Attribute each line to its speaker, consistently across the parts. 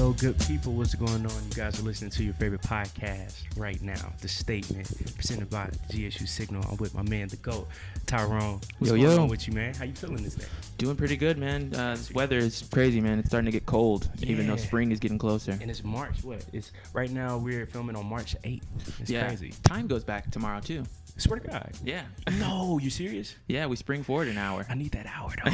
Speaker 1: Yo, good people, what's going on? You guys are listening to your favorite podcast right now, The Statement, presented by GSU Signal. I'm with my man, the GOAT, Tyrone. What's going on with you, man? How you feeling this day?
Speaker 2: Doing pretty good, man. This weather is crazy, man. It's starting to get cold, even though spring is getting closer.
Speaker 1: And it's March, It's right now we're filming on March 8th. It's crazy.
Speaker 2: Time goes back tomorrow, too.
Speaker 1: Swear to God.
Speaker 2: Yeah.
Speaker 1: No, you serious?
Speaker 2: Yeah, we spring forward an hour.
Speaker 1: I need that hour, though.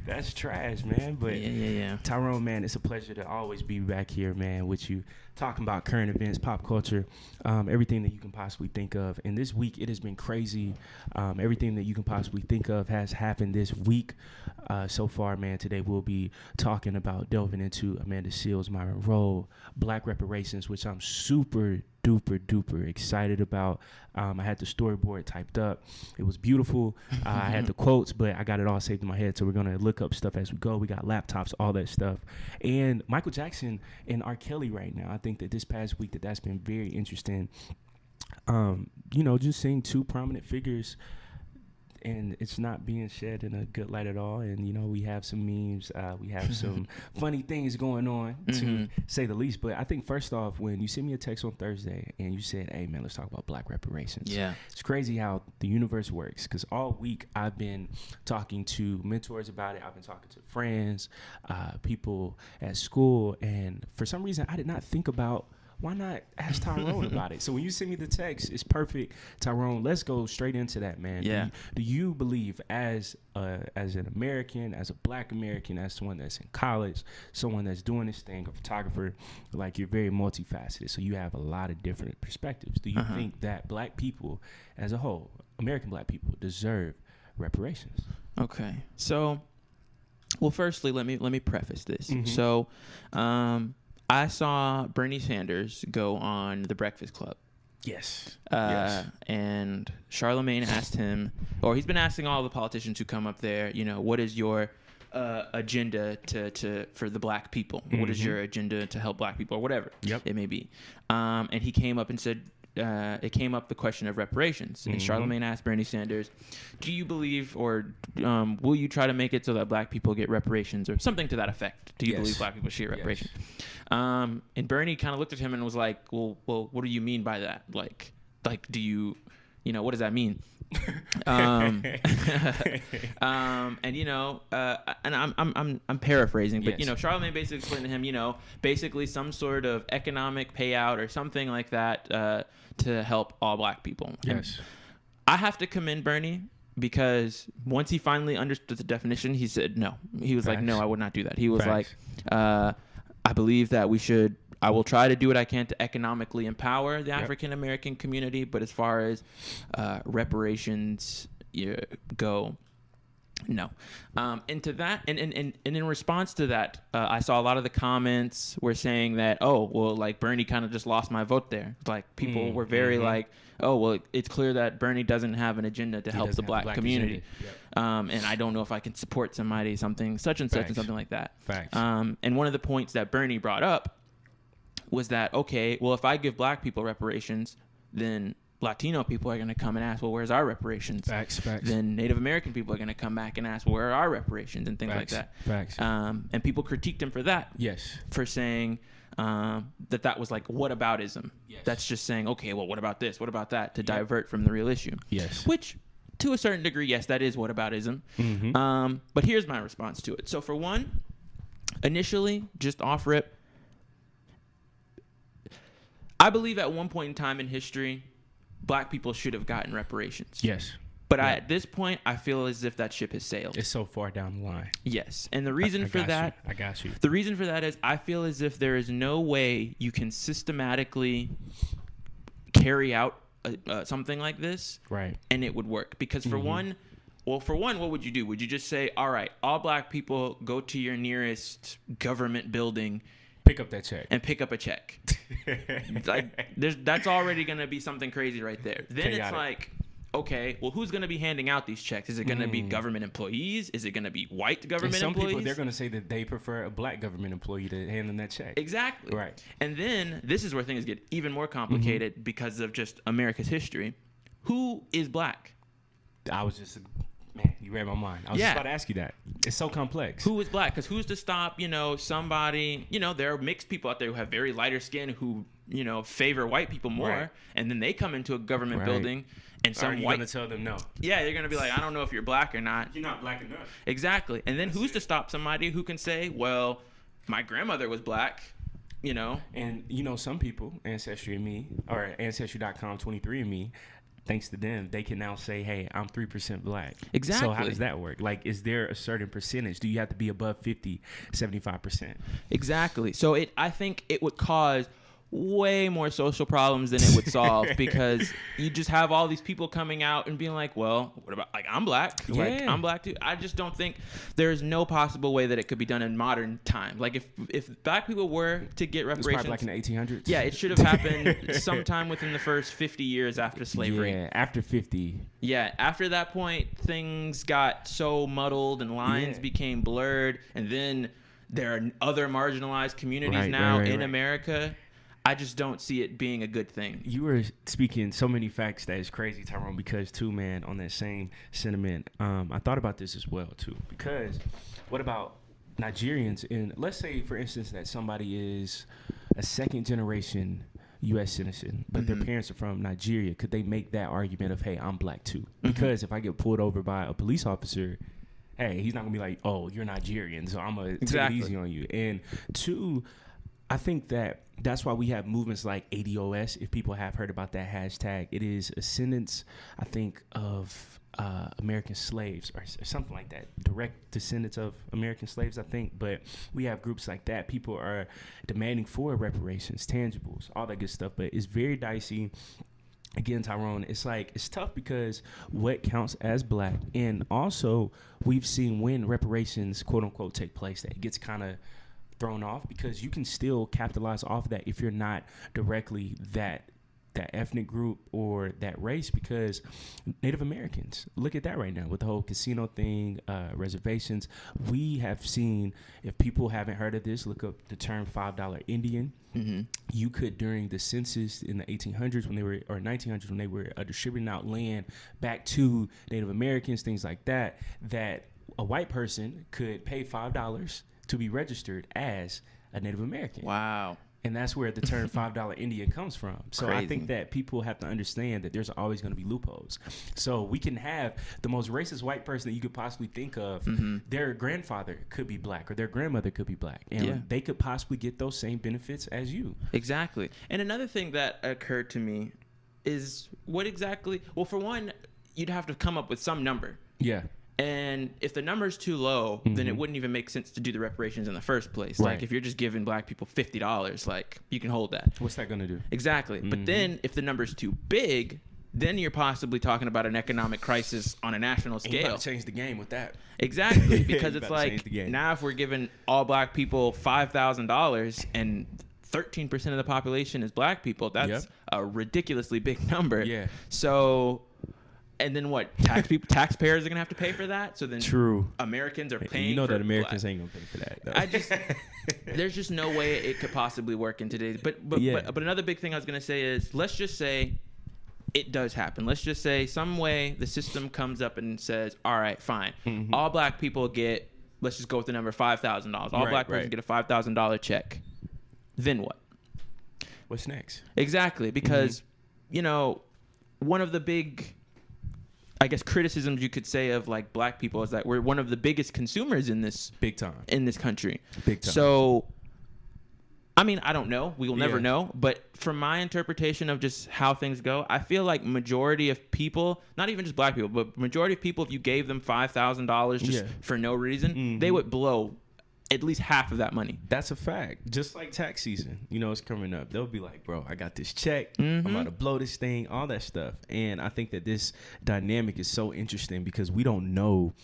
Speaker 1: That's trash, man. But
Speaker 2: yeah.
Speaker 1: Tyrone, man, it's a pleasure to always be back here, man, with you, talking about current events, pop culture, everything that you can possibly think of. And this week, it has been crazy. Everything that you can possibly think of has happened this week so far, man. Today, we'll be talking about delving into Amanda Seales' Myron Rolle, Black reparations, which I'm super duper excited about. I had the storyboard typed up. It was beautiful. I had the quotes, but I got it all saved in my head, so we're going to look up stuff as we go. We got laptops, all that stuff. And Michael Jackson and R. Kelly right now, I think that this past week that's been very interesting. Just seeing two prominent figures, and it's not being shed in a good light at all. And, we have some memes. We have some funny things going on, to say the least. But I think, first off, when you sent me a text on Thursday and you said, hey, man, let's talk about Black reparations.
Speaker 2: Yeah.
Speaker 1: It's crazy how the universe works, because all week I've been talking to mentors about it. I've been talking to friends, people at school. And for some reason, I did not think about, why not ask Tyrone about it? So when you send me the text, it's perfect. Tyrone, let's go straight into that, man.
Speaker 2: Yeah.
Speaker 1: Do you believe, as an American, as a Black American, as someone that's in college, someone that's doing this thing, a photographer, like, you're very multifaceted, so you have a lot of different perspectives. Do you think that Black people as a whole, American Black people, deserve reparations?
Speaker 2: Okay. So, well, firstly, let me preface this. So, I saw Bernie Sanders go on The Breakfast Club.
Speaker 1: Yes.
Speaker 2: And Charlemagne asked him, or he's been asking all the politicians who come up there, what is your agenda for the Black people? What is your agenda to help Black people, or whatever it may be? And he came up and said, it came up the question of reparations. And Charlemagne asked Bernie Sanders, do you believe, or will you try to make it so that Black people get reparations, or something to that effect? Do you believe Black people should get reparations? And Bernie kind of looked at him and was like, well, what do you mean by that? Like, do you, what does that mean? And I'm paraphrasing, but Charlemagne basically explained to him, basically some sort of economic payout or something like that to help all Black people.
Speaker 1: Yes.
Speaker 2: And I have to commend Bernie, because once he finally understood the definition, he said no. He was like, no, I would not do that. He was like, I believe that I will try to do what I can to economically empower the African American community, but as far as reparations go, no. And to that, and in response to that, I saw a lot of the comments were saying that, oh, well, like, Bernie kind of just lost my vote there. Like, people were very like, oh, well, it's clear that Bernie doesn't have an agenda to help the Black community. And I don't know if I can support somebody, something such and such and something like that.
Speaker 1: Facts.
Speaker 2: And one of the points that Bernie brought up was that, okay, well, if I give Black people reparations, then Latino people are going to come and ask, well, where's our reparations?
Speaker 1: Facts.
Speaker 2: Then Native American people are going to come back and ask, well, where are our reparations, and things like that.
Speaker 1: Facts.
Speaker 2: And people critiqued him for that.
Speaker 1: Yes.
Speaker 2: For saying that was like whataboutism. Yes. That's just saying, okay, well, what about this? What about that? To divert from the real issue.
Speaker 1: Yes.
Speaker 2: Which, to a certain degree, yes, that is whataboutism. But here's my response to it. So for one, initially, just off rip, I believe at one point in time in history, Black people should have gotten reparations.
Speaker 1: Yes.
Speaker 2: But at this point, I feel as if that ship has sailed.
Speaker 1: It's so far down the line.
Speaker 2: Yes. And the reason for that...
Speaker 1: I got you.
Speaker 2: The reason for that is I feel as if there is no way you can systematically carry out something like this.
Speaker 1: Right.
Speaker 2: And it would work. Because for one, what would you do? Would you just say, all right, all Black people go to your nearest government building,
Speaker 1: pick up that check,
Speaker 2: and pick up a check? That's already going to be something crazy right there. Then
Speaker 1: Chaotic.
Speaker 2: It's like, okay, well, who's going to be handing out these checks? Is it going to be government employees? Is it going to be white government
Speaker 1: some
Speaker 2: employees?
Speaker 1: People, they're going to say that they prefer a Black government employee to hand them that check.
Speaker 2: Exactly.
Speaker 1: Right.
Speaker 2: And then this is where things get even more complicated because of just America's history. Who is Black?
Speaker 1: I was just Man, you read my mind. I was just about to ask you that. It's so complex.
Speaker 2: Who is black? Because who's to stop, somebody, there are mixed people out there who have very lighter skin who, favor white people more. Right. And then they come into a government building and some
Speaker 1: white. Are you going to tell them no?
Speaker 2: Yeah, they're going to be like, I don't know if you're black or not.
Speaker 1: You're not black enough.
Speaker 2: Exactly. And then who's to stop somebody who can say, well, my grandmother was black,
Speaker 1: And, some people, Ancestry and me, or Ancestry.com, 23andMe, thanks to them, they can now say, hey, I'm 3% black.
Speaker 2: Exactly.
Speaker 1: So how does that work? Like, is there a certain percentage? Do you have to be above 50, 75%?
Speaker 2: Exactly. So I think it would cause way more social problems than it would solve because you just have all these people coming out and being like, well, what about, like, I'm black.
Speaker 1: Yeah.
Speaker 2: Like, I'm black too. I just don't think there's no possible way that it could be done in modern time. Like, if black people were to get reparations.
Speaker 1: It was probably like in the 1800s.
Speaker 2: Yeah, it should have happened sometime within the first 50 years after slavery.
Speaker 1: Yeah, after 50.
Speaker 2: Yeah, after that point, things got so muddled and lines became blurred. And then there are other marginalized communities in America. I just don't see it being a good thing.
Speaker 1: You were speaking so many facts that is crazy, Tyrone, because, too, man, on that same sentiment, I thought about this as well, too. Because what about Nigerians? And let's say, for instance, that somebody is a second-generation U.S. citizen, but their parents are from Nigeria. Could they make that argument of, hey, I'm black, too? Because if I get pulled over by a police officer, hey, he's not going to be like, oh, you're Nigerian, so I'm going to take it easy on you. And, two, I think that's why we have movements like ADOS. If people have heard about that hashtag, it is ascendants, I think, of American slaves or something like that. Direct descendants of American slaves, I think. But we have groups like that. People are demanding for reparations, tangibles, all that good stuff. But it's very dicey. Again, Tyrone, it's tough because what counts as black, and also we've seen when reparations, quote unquote, take place, that it gets kind of thrown off because you can still capitalize off of that if you're not directly that ethnic group or that race, because Native Americans, look at that right now with the whole casino thing, reservations. We have seen, if people haven't heard of this, look up the term $5 Indian. You could, during the census in the 1800s or 1900s when they were distributing out land back to Native Americans, things like that a white person could pay $5 to be registered as a Native American.
Speaker 2: Wow.
Speaker 1: And that's where the term $5 Indian comes from. So crazy. I think that people have to understand that there's always going to be loopholes. So we can have the most racist white person that you could possibly think of. Their grandfather could be black or their grandmother could be black. And they could possibly get those same benefits as you.
Speaker 2: Exactly. And another thing that occurred to me is what exactly, well, for one, you'd have to come up with some number.
Speaker 1: Yeah.
Speaker 2: And if the number's too low, then it wouldn't even make sense to do the reparations in the first place. Right. Like, if you're just giving black people $50, like, you can hold that.
Speaker 1: What's that going to do?
Speaker 2: Exactly. But then if the number's too big, then you're possibly talking about an economic crisis on a national scale.
Speaker 1: You got to change the game with that.
Speaker 2: Exactly. Because it's like, now if we're giving all black people $5,000 and 13% of the population is black people, that's a ridiculously big number.
Speaker 1: Yeah.
Speaker 2: So... And then what? Taxpayers are gonna have to pay for that. So then, Americans are paying.
Speaker 1: You know
Speaker 2: for
Speaker 1: that Americans ain't gonna pay for that. Though.
Speaker 2: There's just no way it could possibly work in today's. But another big thing I was gonna say is, let's just say it does happen. Let's just say some way the system comes up and says, all right, fine, all black people get. Let's just go with the number $5,000. All black people get a $5,000 check. Then what?
Speaker 1: What's next?
Speaker 2: Exactly, because one of the big, I guess, criticisms you could say of like black people is that we're one of the biggest consumers in this
Speaker 1: big time
Speaker 2: in this country.
Speaker 1: Big time.
Speaker 2: So, I mean, I don't know. We will never know. But from my interpretation of just how things go, I feel like majority of people, not even just black people, but majority of people, if you gave them $5,000 just for no reason, they would blow at least half of that money.
Speaker 1: That's a fact. Just like tax season, it's coming up. They'll be like, bro, I got this check. I'm about to blow this thing, all that stuff. And I think that this dynamic is so interesting because we don't know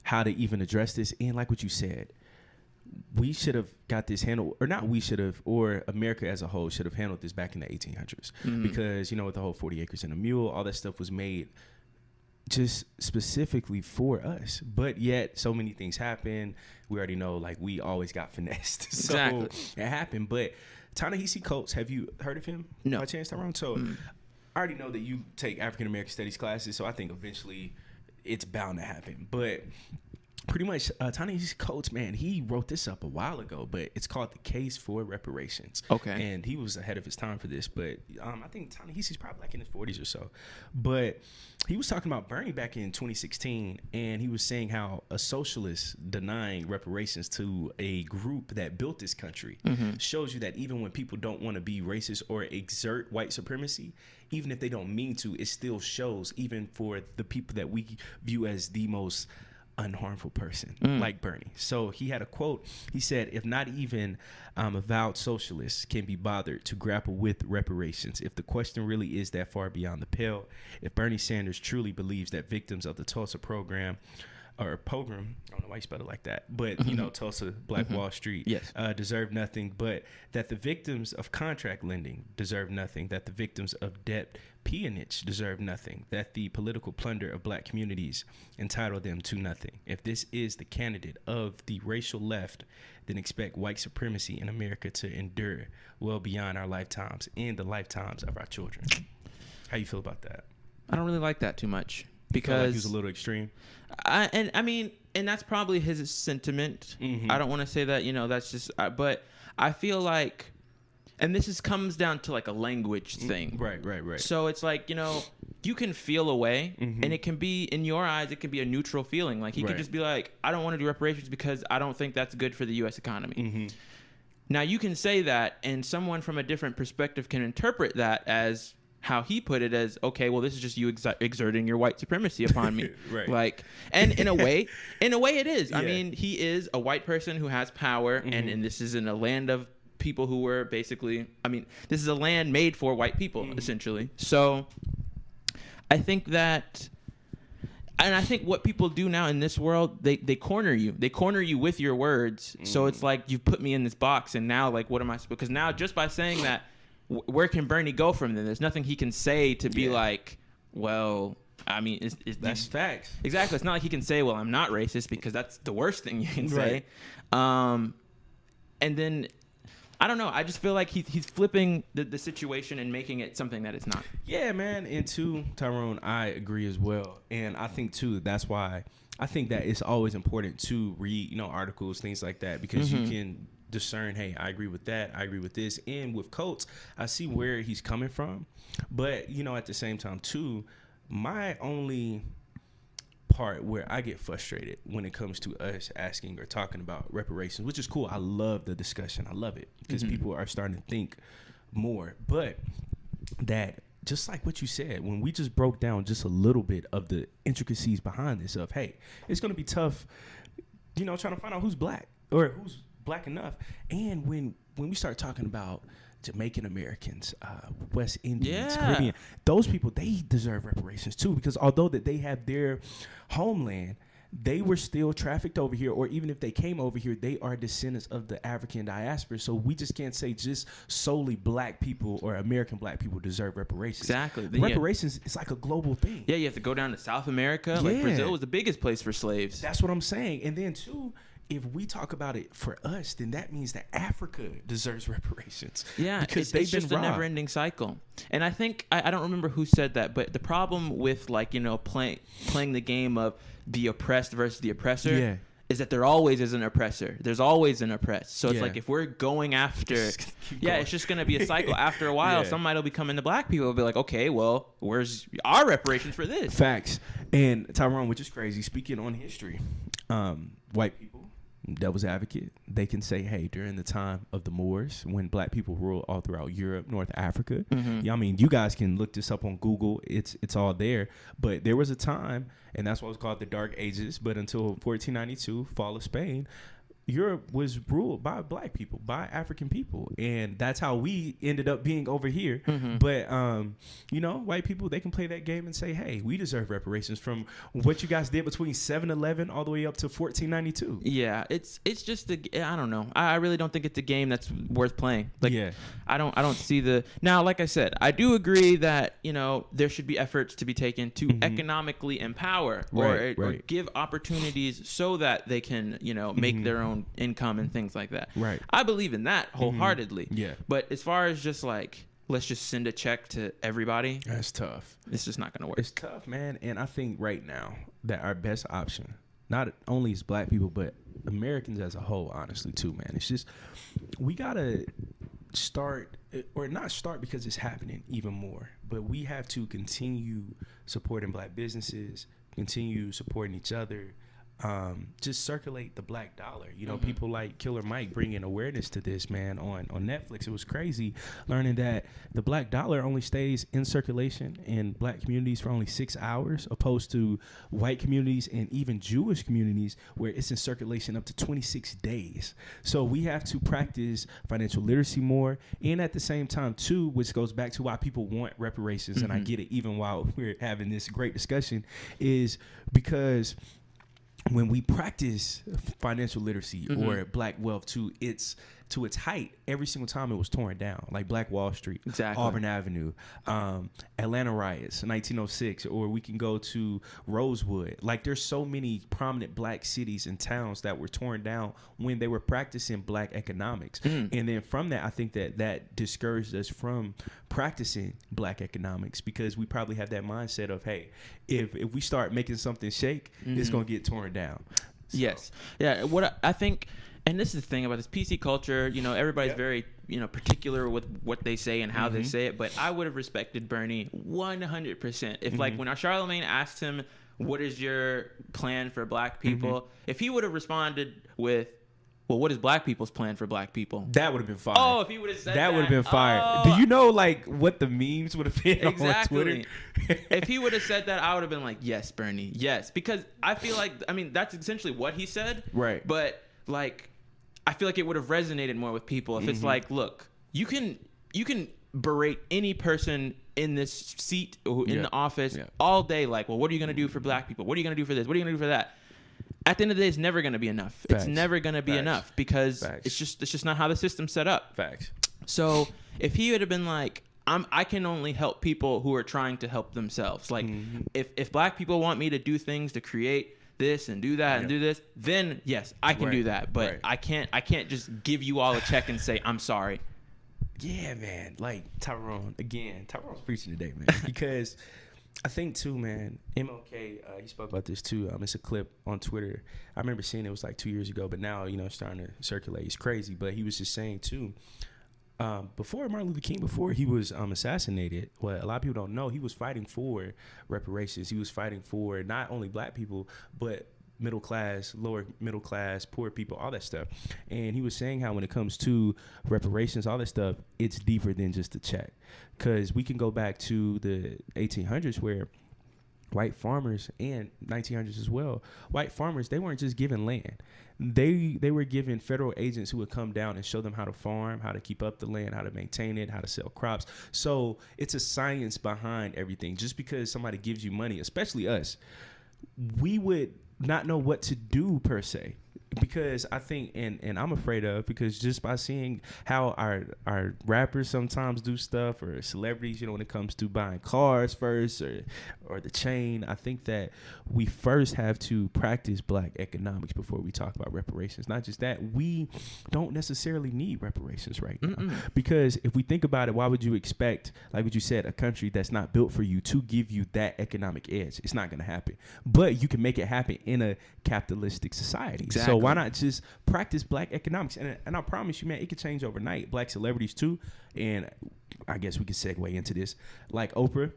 Speaker 1: how to even address this. And like what you said, we should have got this handled, or not we should have, or America as a whole should have handled this back in the 1800s. Because, with the whole 40 acres and a mule, all that stuff was made just specifically for us, but yet so many things happen. We already know, like, we always got finessed.
Speaker 2: Exactly.
Speaker 1: So it happened. But Ta-Nehisi Coates, have you heard of him?
Speaker 2: No.
Speaker 1: By chance, Tyrone? So I already know that you take African American studies classes, so I think eventually it's bound to happen. But pretty much, Ta-Nehisi Coates, man, he wrote this up a while ago, but it's called The Case for Reparations.
Speaker 2: Okay.
Speaker 1: And he was ahead of his time for this, but I think Ta-Nehisi's probably like in his 40s or so. But he was talking about Bernie back in 2016, and he was saying how a socialist denying reparations to a group that built this country shows you that even when people don't want to be racist or exert white supremacy, even if they don't mean to, it still shows, even for the people that we view as the most unharmful person, like Bernie. So he had a quote. He said, if not even avowed socialists can be bothered to grapple with reparations, if the question really is that far beyond the pale, if Bernie Sanders truly believes that victims of the Tulsa pogrom, I don't know why you spelled it like that, but Tulsa, Black Wall Street,
Speaker 2: yes,
Speaker 1: deserve nothing, but that the victims of contract lending deserve nothing, that the victims of debt peonage deserve nothing, that the political plunder of black communities entitle them to nothing. If this is the candidate of the racial left, then expect white supremacy in America to endure well beyond our lifetimes and the lifetimes of our children. How you feel about that?
Speaker 2: I don't really like that too much. Because
Speaker 1: like he was a little extreme.
Speaker 2: And that's probably his sentiment. I don't want to say that, that's just, but I feel like, and this comes down to like a language thing.
Speaker 1: Right.
Speaker 2: So it's like, you can feel a way, and it can be, in your eyes, it can be a neutral feeling. Like he could just be like, I don't want to do reparations because I don't think that's good for the U.S. economy. Now you can say that, and someone from a different perspective can interpret that as how he put it, as, okay, well, this is just you exerting your white supremacy upon me.
Speaker 1: Right.
Speaker 2: Like, and in a way it is. Yeah. I mean, he is a white person who has power, and this is in a land of people who were basically, this is a land made for white people, essentially. So I think that, and I think what people do now in this world, they corner you. They corner you with your words. So it's like, you've put me in this box, and now, like, what am I supposed, because now just by saying that, where can Bernie go from then? There's nothing he can say to be like, well,
Speaker 1: that's facts.
Speaker 2: Exactly. It's not like he can say, well, I'm not racist, because that's the worst thing you can say. And then, I don't know. I just feel like he's flipping the situation and making it something that it's not.
Speaker 1: Yeah, man. And too, Tyrone, I agree as well. And I think too, that's why I think that it's always important to read, articles, things like that, because you can discern, hey, I agree with that, I agree with this. And with Coates, I see where he's coming from, but at the same time too, my only part where I get frustrated when it comes to us asking or talking about reparations, which is cool, I love the discussion, I love it, because people are starting to think more, but that, just like what you said, when we just broke down just a little bit of the intricacies behind this, of, hey, it's going to be tough, trying to find out who's black or who's black enough. And when we start talking about Jamaican Americans, West Indians, Caribbean, those people, they deserve reparations too, because although that they have their homeland, they were still trafficked over here, or even if they came over here, they are descendants of the African diaspora. So we just can't say just solely black people or American black people deserve reparations.
Speaker 2: Exactly.
Speaker 1: Reparations, it's like a global thing.
Speaker 2: Yeah, you have to go down to South America. Like Brazil was the biggest place for slaves.
Speaker 1: That's what I'm saying. And then too, if we talk about it for us, then that means that Africa deserves reparations.
Speaker 2: Yeah,
Speaker 1: because
Speaker 2: it's just a never-ending cycle. And I think, I don't remember who said that, but the problem with, like, playing the game of the oppressed versus the oppressor is that there always is an oppressor. There's always an oppressed. So it's like, if we're going after, it's just going to be a cycle. After a while, somebody will be coming to black people and be like, okay, well, where's our reparations for this?
Speaker 1: Facts. And Tyrone, which is crazy, speaking on history, white people, devil's advocate, they can say, hey, during the time of the Moors, when black people ruled all throughout Europe, North Africa, you guys can look this up on Google, it's all there, but there was a time, and that's what was called the Dark Ages, but until 1492, fall of Spain, Europe was ruled by black people, by African people, and that's how we ended up being over here. But white people, they can play that game and say, hey, we deserve reparations from what you guys did between 7-11 all the way up to 1492.
Speaker 2: Yeah, it's just I don't know. I really don't think it's a game that's worth playing. Like, I don't see the, now, like I said, I do agree that there should be efforts to be taken to economically empower or give opportunities so that they can make their own income and things like that. Right. I believe in that wholeheartedly. Yeah. But as far as just like let's just send a check to everybody.
Speaker 1: That's tough.
Speaker 2: It's just not going to work.
Speaker 1: It's tough, man. And I think right now that our best option, not only as black people, but Americans as a whole, honestly, too, man. It's just, we got to start, or not start because it's happening even more, but we have to continue supporting black businesses, continue supporting each other, just circulate the black dollar. You know, people like Killer Mike bringing awareness to this, man, on Netflix. It was crazy learning that the black dollar only stays in circulation in black communities for only 6 hours, opposed to white communities and even Jewish communities where it's in circulation up to 26 days. So we have to practice financial literacy more, and at the same time too, which goes back to why people want reparations, and I get it even while we're having this great discussion, is because when we practice financial literacy or black wealth to its height, every single time it was torn down, like Black Wall Street, Auburn Avenue, Atlanta riots, 1906, or we can go to Rosewood. Like, there's so many prominent black cities and towns that were torn down when they were practicing black economics. And then from that, I think that discouraged us from practicing black economics, because we probably have that mindset of, hey, if we start making something shake, it's going to get torn down. So.
Speaker 2: Yes. Yeah. What I think, and this is the thing about this PC culture, you know, everybody's very, you know, particular with what they say and how they say it. But I would have respected Bernie 100%. If like when Charlemagne asked him, what is your plan for black people? If he would have responded with, well, what is black people's plan for black people?
Speaker 1: That would have been fire.
Speaker 2: Oh, if he would have said that.
Speaker 1: That would have been fire.
Speaker 2: Oh.
Speaker 1: Do you know, like, what the memes would have been on Twitter?
Speaker 2: If he would have said that, I would have been like, yes, Bernie, yes. Because I feel like, I mean, that's essentially what he said. Right. But, like, I feel like it would have resonated more with people if it's like, look, you can berate any person in this seat or in the office all day. Like, well, what are you going to do for black people? What are you going to do for this? What are you going to do for that? At the end of the day, it's never going to be enough. Facts. It's never going to be enough, because it's just not how the system's set up.
Speaker 1: Facts.
Speaker 2: So if he would have been like, I can only help people who are trying to help themselves. Like, if black people want me to do things to create this and do that and do this, then yes, I can do that. But I can't just give you all a check and say, I'm sorry.
Speaker 1: Yeah, man. Like Tyrone, again, Tyrone's preaching today, man, because I think too, man, MLK, he spoke about this too. It's a clip on Twitter. I remember seeing it was like 2 years ago, but now, you know, it's starting to circulate. It's crazy. But he was just saying too, before Martin Luther King, before he was assassinated, what a lot of people don't know, he was fighting for reparations. He was fighting for not only black people, but middle class, lower middle class, poor people, all that stuff. And he was saying how when it comes to reparations, all that stuff, it's deeper than just a check. Because we can go back to the 1800s where white farmers, and 1900s as well, white farmers, they weren't just given land. They were given federal agents who would come down and show them how to farm, how to keep up the land, how to maintain it, how to sell crops. So it's a science behind everything. Just because somebody gives you money, especially us, we would not know what to do per se, because I think, and I'm afraid of, because just by seeing how our rappers sometimes do stuff, or celebrities, you know, when it comes to buying cars first or the chain, I think that we first have to practice black economics before we talk about reparations. Not just that, we don't necessarily need reparations right now, because if we think about it, why would you expect, like what you said, a country that's not built for you to give you that economic edge? It's not going to happen, but you can make it happen in a capitalistic society. Exactly. So why not just practice black economics? And I promise you, man, it could change overnight. Black celebrities too. And I guess we could segue into this, like Oprah.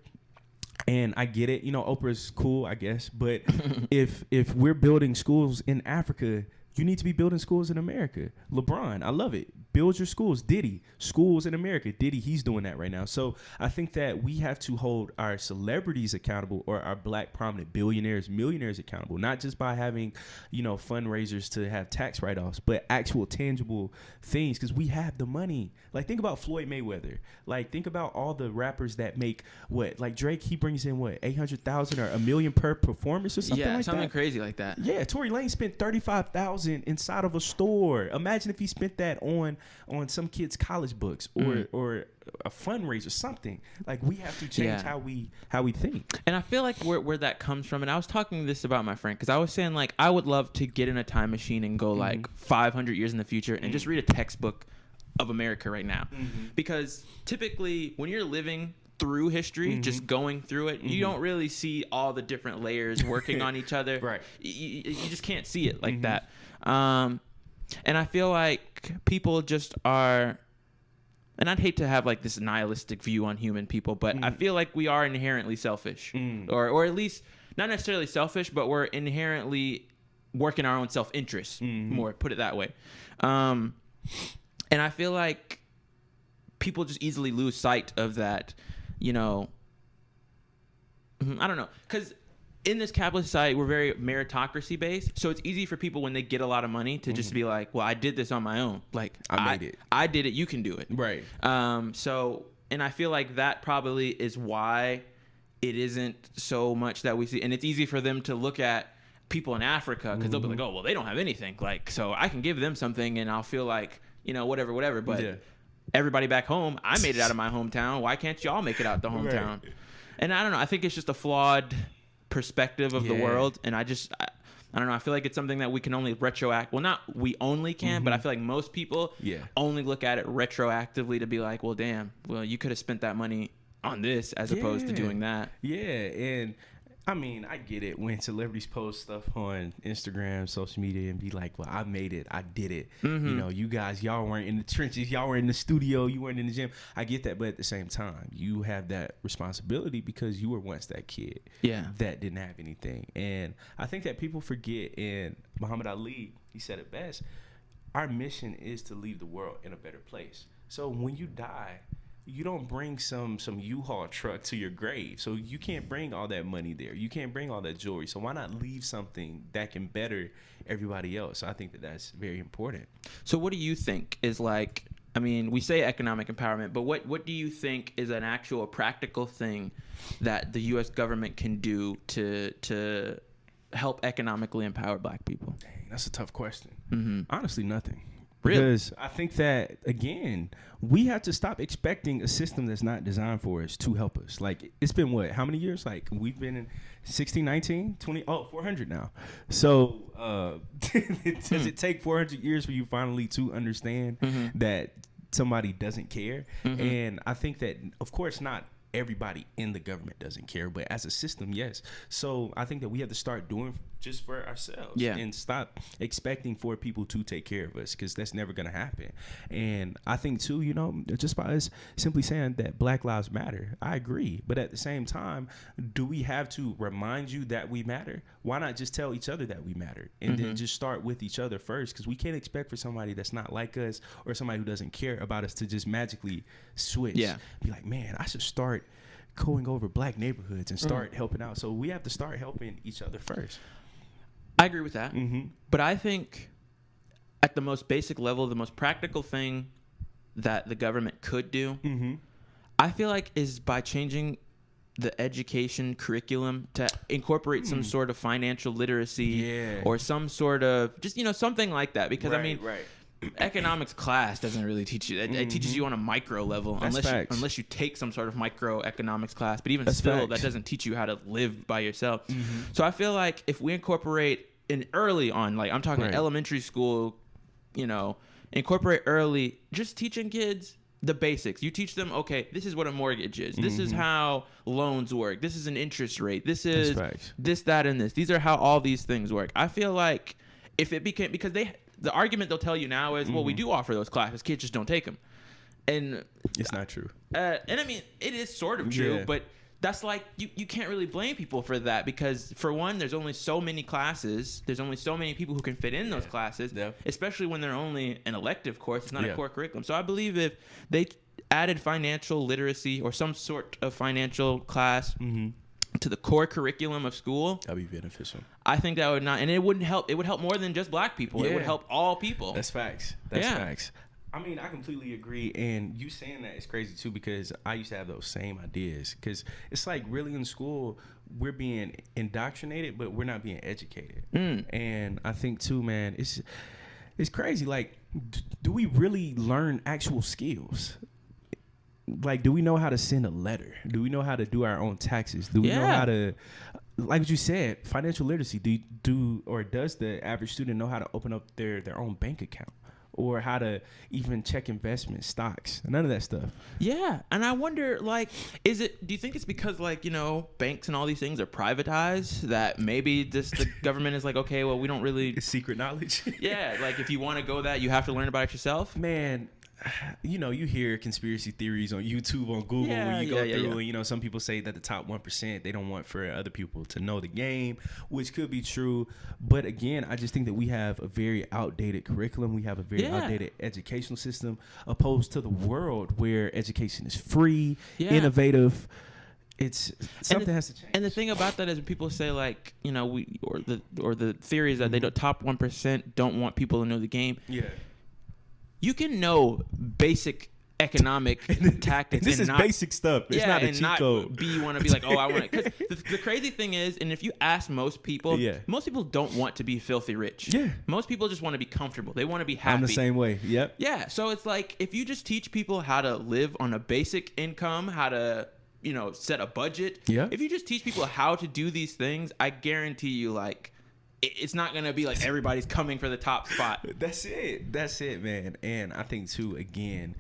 Speaker 1: And I get it, you know, Oprah's cool, I guess. But if we're building schools in Africa, you need to be building schools in America. LeBron, I love it. Build your schools. Diddy, schools in America. Diddy, he's doing that right now. So I think that we have to hold our celebrities accountable, or our black prominent billionaires, millionaires accountable, not just by having, you know, fundraisers to have tax write-offs, but actual tangible things, because we have the money. Like, think about Floyd Mayweather. Like, think about all the rappers that make what? Like Drake, he brings in what, 800,000 or $1 million per performance or something like that?
Speaker 2: Yeah, something crazy like that.
Speaker 1: Yeah, Tory Lanez spent $35,000 inside of a store. Imagine if he spent that on some kid's college books or a fundraiser, something. Like, we have to change how we think.
Speaker 2: And I feel like where that comes from, and I was talking this about my friend, because I was saying, like, I would love to get in a time machine and go like 500 years in the future and just read a textbook of America right now. Because typically when you're living through history, just going through it, you don't really see all the different layers working on each other.
Speaker 1: Right.
Speaker 2: You just can't see it like that. And I feel like people just are, and I'd hate to have like this nihilistic view on human people, but I feel like we are inherently selfish, or at least not necessarily selfish, but we're inherently working our own self-interest more, put it that way. And I feel like people just easily lose sight of that, you know. I don't know, because in this capitalist society, we're very meritocracy based. So it's easy for people when they get a lot of money to just be like, well, I did this on my own. Like, I did it. You can do it.
Speaker 1: Right.
Speaker 2: So, and I feel like that probably is why it isn't so much that we see. And it's easy for them to look at people in Africa because they'll be like, oh, well, they don't have anything. Like, so I can give them something and I'll feel like, you know, whatever. But everybody back home, I made it out of my hometown. Why can't y'all make it out the hometown? Right. And I don't know. I think it's just a flawed perspective of the world, and I don't know, I feel like it's something that we can only we only can, but I feel like most people only look at it retroactively to be like, well, damn, well, you could have spent that money on this as opposed to doing that.
Speaker 1: And I mean, I get it when celebrities post stuff on Instagram, social media, and be like, well, I made it. I did it. You know, you guys, y'all weren't in the trenches. Y'all were in the studio. You weren't in the gym. I get that. But at the same time, you have that responsibility because you were once that kid that didn't have anything. And I think that people forget, and Muhammad Ali, he said it best, our mission is to leave the world in a better place. So when you die, you don't bring some U-Haul truck to your grave. So you can't bring all that money there. You can't bring all that jewelry. So why not leave something that can better everybody else? So I think that that's very important.
Speaker 2: So what do you think is like, I mean, we say economic empowerment, but what do you think is an actual practical thing that the U.S. government can do to help economically empower black people?
Speaker 1: Dang, that's a tough question. Honestly, nothing.
Speaker 2: Really?
Speaker 1: Because I think that, again, we have to stop expecting a system that's not designed for us to help us. Like, it's been how many years? Like, we've been in 16, 19, 20, 400 now. So does it take 400 years for you finally to understand that somebody doesn't care? And I think that, of course, not everybody in the government doesn't care, but as a system, yes. So I think that we have to start doing just for ourselves and stop expecting for people to take care of us, because that's never going to happen. And I think too, you know, just by us simply saying that Black Lives Matter, I agree. But at the same time, do we have to remind you that we matter? Why not just tell each other that we matter and then just start with each other first? Because we can't expect for somebody that's not like us or somebody who doesn't care about us to just magically switch. Be like, man, I should start going over black neighborhoods and start helping out. So we have to start helping each other first.
Speaker 2: I agree with that. But I think at the most basic level, the most practical thing that the government could do, I feel like, is by changing the education curriculum to incorporate some sort of financial literacy or some sort of just, you know, something like that. Because economics class doesn't really teach you. It teaches you on a micro level, unless you take some sort of microeconomics class. But even still, that doesn't teach you how to live by yourself. So I feel like if we incorporate early on, like I'm talking elementary school, you know, incorporate early, just teaching kids the basics. You teach them, okay, this is what a mortgage is. This is how loans work. This is an interest rate. This is this, that, and this. These are how all these things work. I feel like if it became, because the argument they'll tell you now is, well, we do offer those classes. Kids just don't take them. And
Speaker 1: it's not true.
Speaker 2: And I mean, it is sort of true, but that's like, you can't really blame people for that, because for one, there's only so many classes. There's only so many people who can fit in those classes, especially when they're only an elective course. It's not a core curriculum. So I believe if they added financial literacy or some sort of financial class to the core curriculum of school,
Speaker 1: that'd be beneficial.
Speaker 2: I think that would not, and it wouldn't help. It would help more than just black people. It would help all people.
Speaker 1: That's facts. That's facts. I mean, I completely agree. And you saying that is crazy too, because I used to have those same ideas. Because it's like, really, in school, we're being indoctrinated, but we're not being educated. And I think too, man, it's crazy. Like, do we really learn actual skills? Like, do we know how to send a letter? Do we know how to do our own taxes? Do we know how to, like what you said, financial literacy? Does the average student know how to open up their own bank account? or how to even check investment stocks. None of that stuff.
Speaker 2: Yeah, and I wonder, like, do you think it's because, like, you know, banks and all these things are privatized that maybe the government is like, okay, well, we don't really...
Speaker 1: It's secret knowledge.
Speaker 2: Yeah, like, if you want to go that, you have to learn about it yourself.
Speaker 1: Man, you know, you hear conspiracy theories on YouTube, on Google, where you go through, and, you know, some people say that the top 1%, they don't want for other people to know the game, which could be true. But again, I just think that we have a very outdated curriculum. We have a very outdated educational system, opposed to the world where education is free, innovative. It's something has to change.
Speaker 2: And the thing about that is when people say, like, you know, or the theory is that they don't, top 1% don't want people to know the game.
Speaker 1: Yeah.
Speaker 2: You can know basic economic tactics.
Speaker 1: This is basic stuff. It's not a cheat code.
Speaker 2: You want to be like, oh, I want to. Because the crazy thing is, and if you ask most people don't want to be filthy rich. Yeah. Most people just want to be comfortable. They want to be happy.
Speaker 1: I'm the same way. Yep.
Speaker 2: Yeah. So it's like, if you just teach people how to live on a basic income, how to, you know, set a budget. Yeah. If you just teach people how to do these things, I guarantee you, like, it's not going to be like everybody's coming for the top spot.
Speaker 1: That's it, man. And I think, too, again,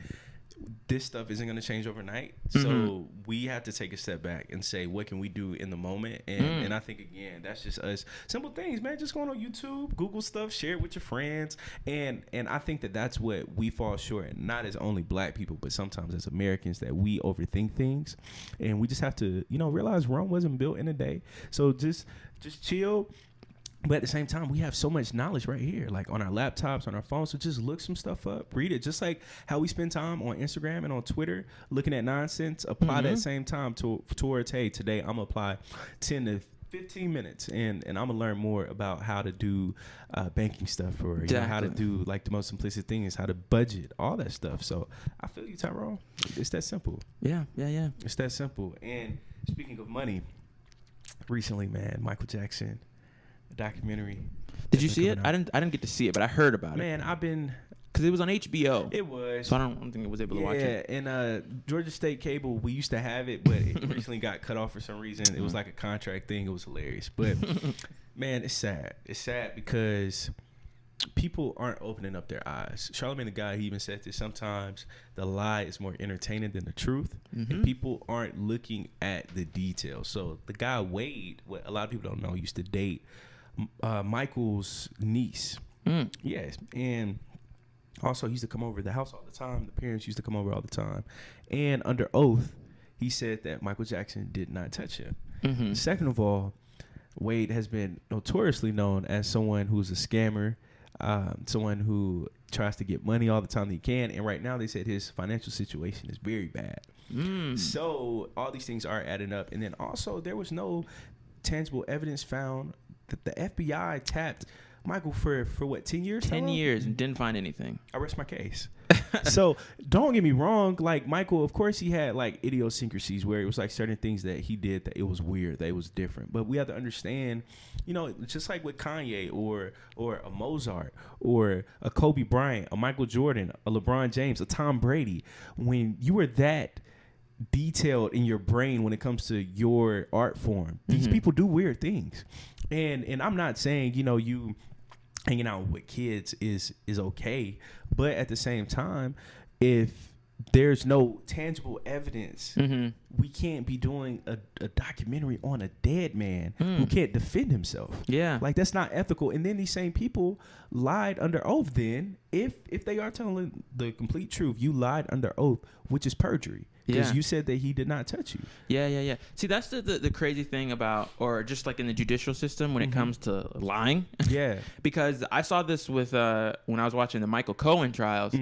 Speaker 1: this stuff isn't going to change overnight. So we have to take a step back and say, what can we do in the moment? And I think, again, that's just us. Simple things, man. Just going on YouTube, Google stuff, share it with your friends. And I think that that's what we fall short, not as only black people, but sometimes as Americans, that we overthink things. And we just have to, you know, realize Rome wasn't built in a day. So just chill. But at the same time, we have so much knowledge right here, like on our laptops, on our phones. So just look some stuff up, read it. Just like how we spend time on Instagram and on Twitter looking at nonsense, apply that same time towards, hey, today I'm going to apply 10 to 15 minutes and I'm going to learn more about how to do banking stuff, or you know, how to do, like, the most simplistic thing is how to budget, all that stuff. So I feel you, Tyrone. It's that simple.
Speaker 2: Yeah.
Speaker 1: It's that simple. And speaking of money, recently, man, Michael Jackson, documentary.
Speaker 2: Did you see it? I didn't get to see it, but I heard about it.
Speaker 1: Man, I've been,
Speaker 2: because it was on HBO.
Speaker 1: It was.
Speaker 2: So I don't think I was able to watch it.
Speaker 1: Yeah, and Georgia State Cable, we used to have it, but it recently got cut off for some reason. It was like a contract thing. It was hilarious. But man, it's sad. It's sad because people aren't opening up their eyes. Charlamagne the Guy, he even said this, sometimes the lie is more entertaining than the truth, and people aren't looking at the details. So the guy Wade, what a lot of people don't know, used to date Michael's niece. Yes. And also, he used to come over to the house all the time. The parents used to come over all the time. And under oath, he said that Michael Jackson did not touch him. Second of all, Wade has been notoriously known as someone who's a scammer, someone who tries to get money all the time that he can. And right now, they said his financial situation is very bad. So all these things are adding up. And then also, there was no tangible evidence found that the FBI tapped Michael for what, 10 years?
Speaker 2: 10 years and didn't find anything.
Speaker 1: I rest my case. So don't get me wrong. Like, Michael, of course, he had like idiosyncrasies where it was like certain things that he did that it was weird, that it was different. But we have to understand, you know, just like with Kanye or a Mozart or a Kobe Bryant, a Michael Jordan, a LeBron James, a Tom Brady, when you were that detailed in your brain when it comes to your art form, these people do weird things. And I'm not saying, you know, you hanging out with kids is okay, but at the same time, if there's no tangible evidence, we can't be doing a documentary on a dead man who can't defend himself. Yeah, like, that's not ethical. And then these same people lied under oath. Then if they are telling the complete truth, you lied under oath, which is perjury. Because you said that he did not touch you. Yeah.
Speaker 2: See, that's the crazy thing about, or just like in the judicial system when it comes to lying. Yeah. Because I saw this with when I was watching the Michael Cohen trials.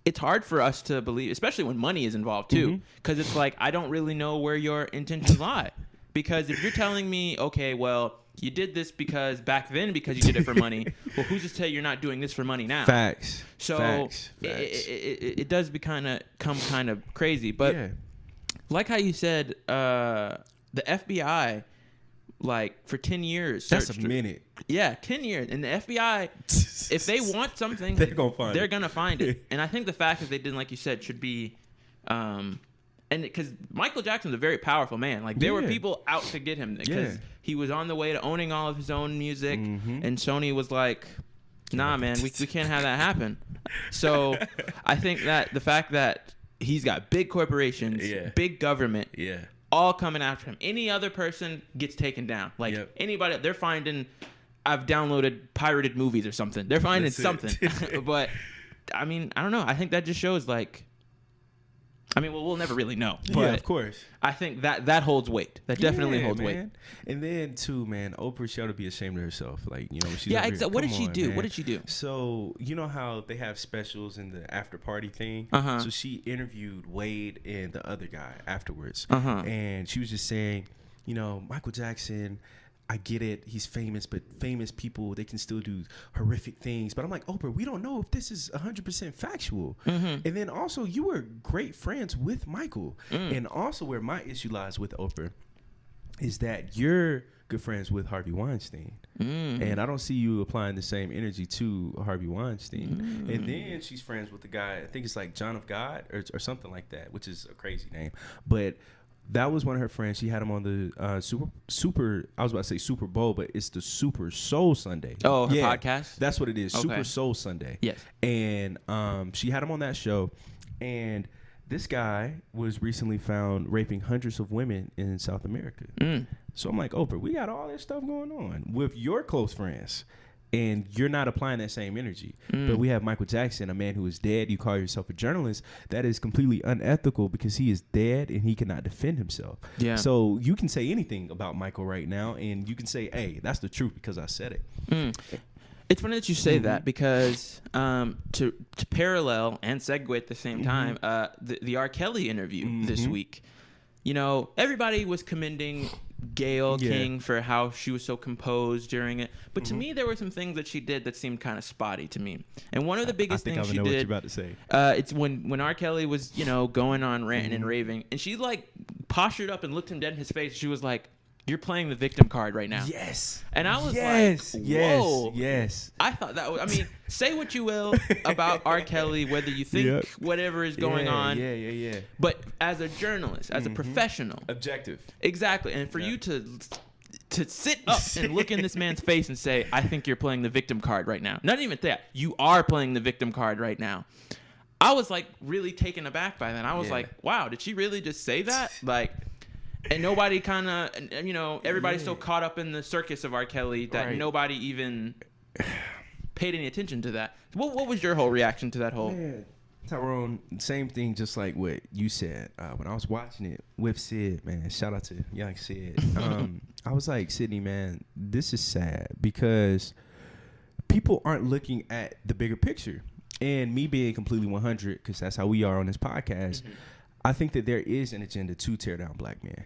Speaker 2: It's hard for us to believe, especially when money is involved too, because it's like, I don't really know where your intentions lie. Because if you're telling me, okay, well, you did this because back then because you did it for money. Well, who's to say you're not doing this for money now?
Speaker 1: Facts.
Speaker 2: So
Speaker 1: Facts.
Speaker 2: It does become kind of crazy. But like how you said, the FBI, like, for 10 years.
Speaker 1: That's a minute.
Speaker 2: Yeah, 10 years. And the FBI, if they want something, they're going to find it. And I think the fact that they didn't, like you said, should be... and because Michael Jackson's a very powerful man. Like, there were people out to get him because he was on the way to owning all of his own music. And Sony was like, Nah, man, we can't have that happen. So I think that the fact that he's got big corporations, big government, all coming after him. Any other person gets taken down. Like anybody, they're finding, I've downloaded pirated movies or something. They're finding something. But I mean, I don't know. I think that just shows like, I mean, well, we'll never really know. But
Speaker 1: yeah, of course.
Speaker 2: I think that holds weight. That definitely holds weight.
Speaker 1: And then too, man, Oprah, she ought to be ashamed of herself. Like, you know, she's
Speaker 2: exactly. What did she do? Man. What did she do?
Speaker 1: So you know how they have specials in the after party thing. So she interviewed Wade and the other guy afterwards, and she was just saying, you know, Michael Jackson, I get it, he's famous, but famous people, they can still do horrific things. But I'm like, Oprah, we don't know if this is 100% factual. And then also, you were great friends with Michael. And also where my issue lies with Oprah is that you're good friends with Harvey Weinstein. And I don't see you applying the same energy to Harvey Weinstein. And then she's friends with the guy, I think it's like John of God or something like that, which is a crazy name. But that was one of her friends. She had him on the Super. I was about to say Super Bowl, but it's the Super Soul Sunday.
Speaker 2: Oh, her podcast.
Speaker 1: That's what it is. Okay. Super Soul Sunday.
Speaker 2: Yes.
Speaker 1: And she had him on that show, and this guy was recently found raping hundreds of women in South America. So I'm like, Oprah, we got all this stuff going on with your close friends, and you're not applying that same energy. But we have Michael Jackson, a man who is dead. You call yourself a journalist. That is completely unethical because he is dead and he cannot defend himself. Yeah. So you can say anything about Michael right now, and you can say, hey, that's the truth because I said it.
Speaker 2: It's funny that you say that because to parallel and segue at the same time, the R. Kelly interview this week, you know, everybody was commending Gayle King for how she was so composed during it, but to me there were some things that she did that seemed kind of spotty to me. And one of the biggest things she did, what you're about to say, it's when R. Kelly was, you know, going on ranting and raving, and she like postured up and looked him dead in his face. She was like, "You're playing the victim card right now." Yes. And I was like, whoa. Yes. I thought that was, I mean, say what you will about R. Kelly, whether you think whatever is going on. Yeah. But as a journalist, as a professional.
Speaker 1: Objective.
Speaker 2: Exactly. And for you to sit up and look in this man's face and say, I think you're playing the victim card right now. Not even that. You are playing the victim card right now. I was like really taken aback by that. I was like, wow, did she really just say that? Like, and nobody kind of, you know, everybody's so caught up in the circus of R. Kelly that nobody even paid any attention to that. What was your whole reaction to that whole?
Speaker 1: Man, Tyrone, same thing, just like what you said. When I was watching it with Sid, man, shout out to young Sid. I was like, Sydney, man, this is sad because people aren't looking at the bigger picture. And me being completely 100, because that's how we are on this podcast, I think that there is an agenda to tear down black men.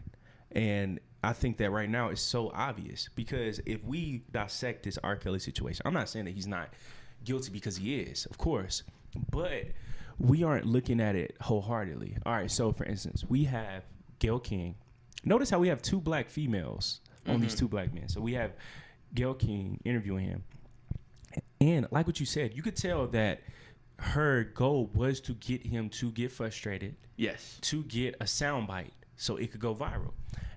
Speaker 1: And I think that right now it's so obvious because if we dissect this R. Kelly situation, I'm not saying that he's not guilty because he is, of course, but we aren't looking at it wholeheartedly. All right, so for instance, we have Gayle King. Notice how we have two black females on these two black men. So we have Gayle King interviewing him. And like what you said, you could tell that her goal was to get him to get frustrated. Yes. To get a soundbite so it could go viral.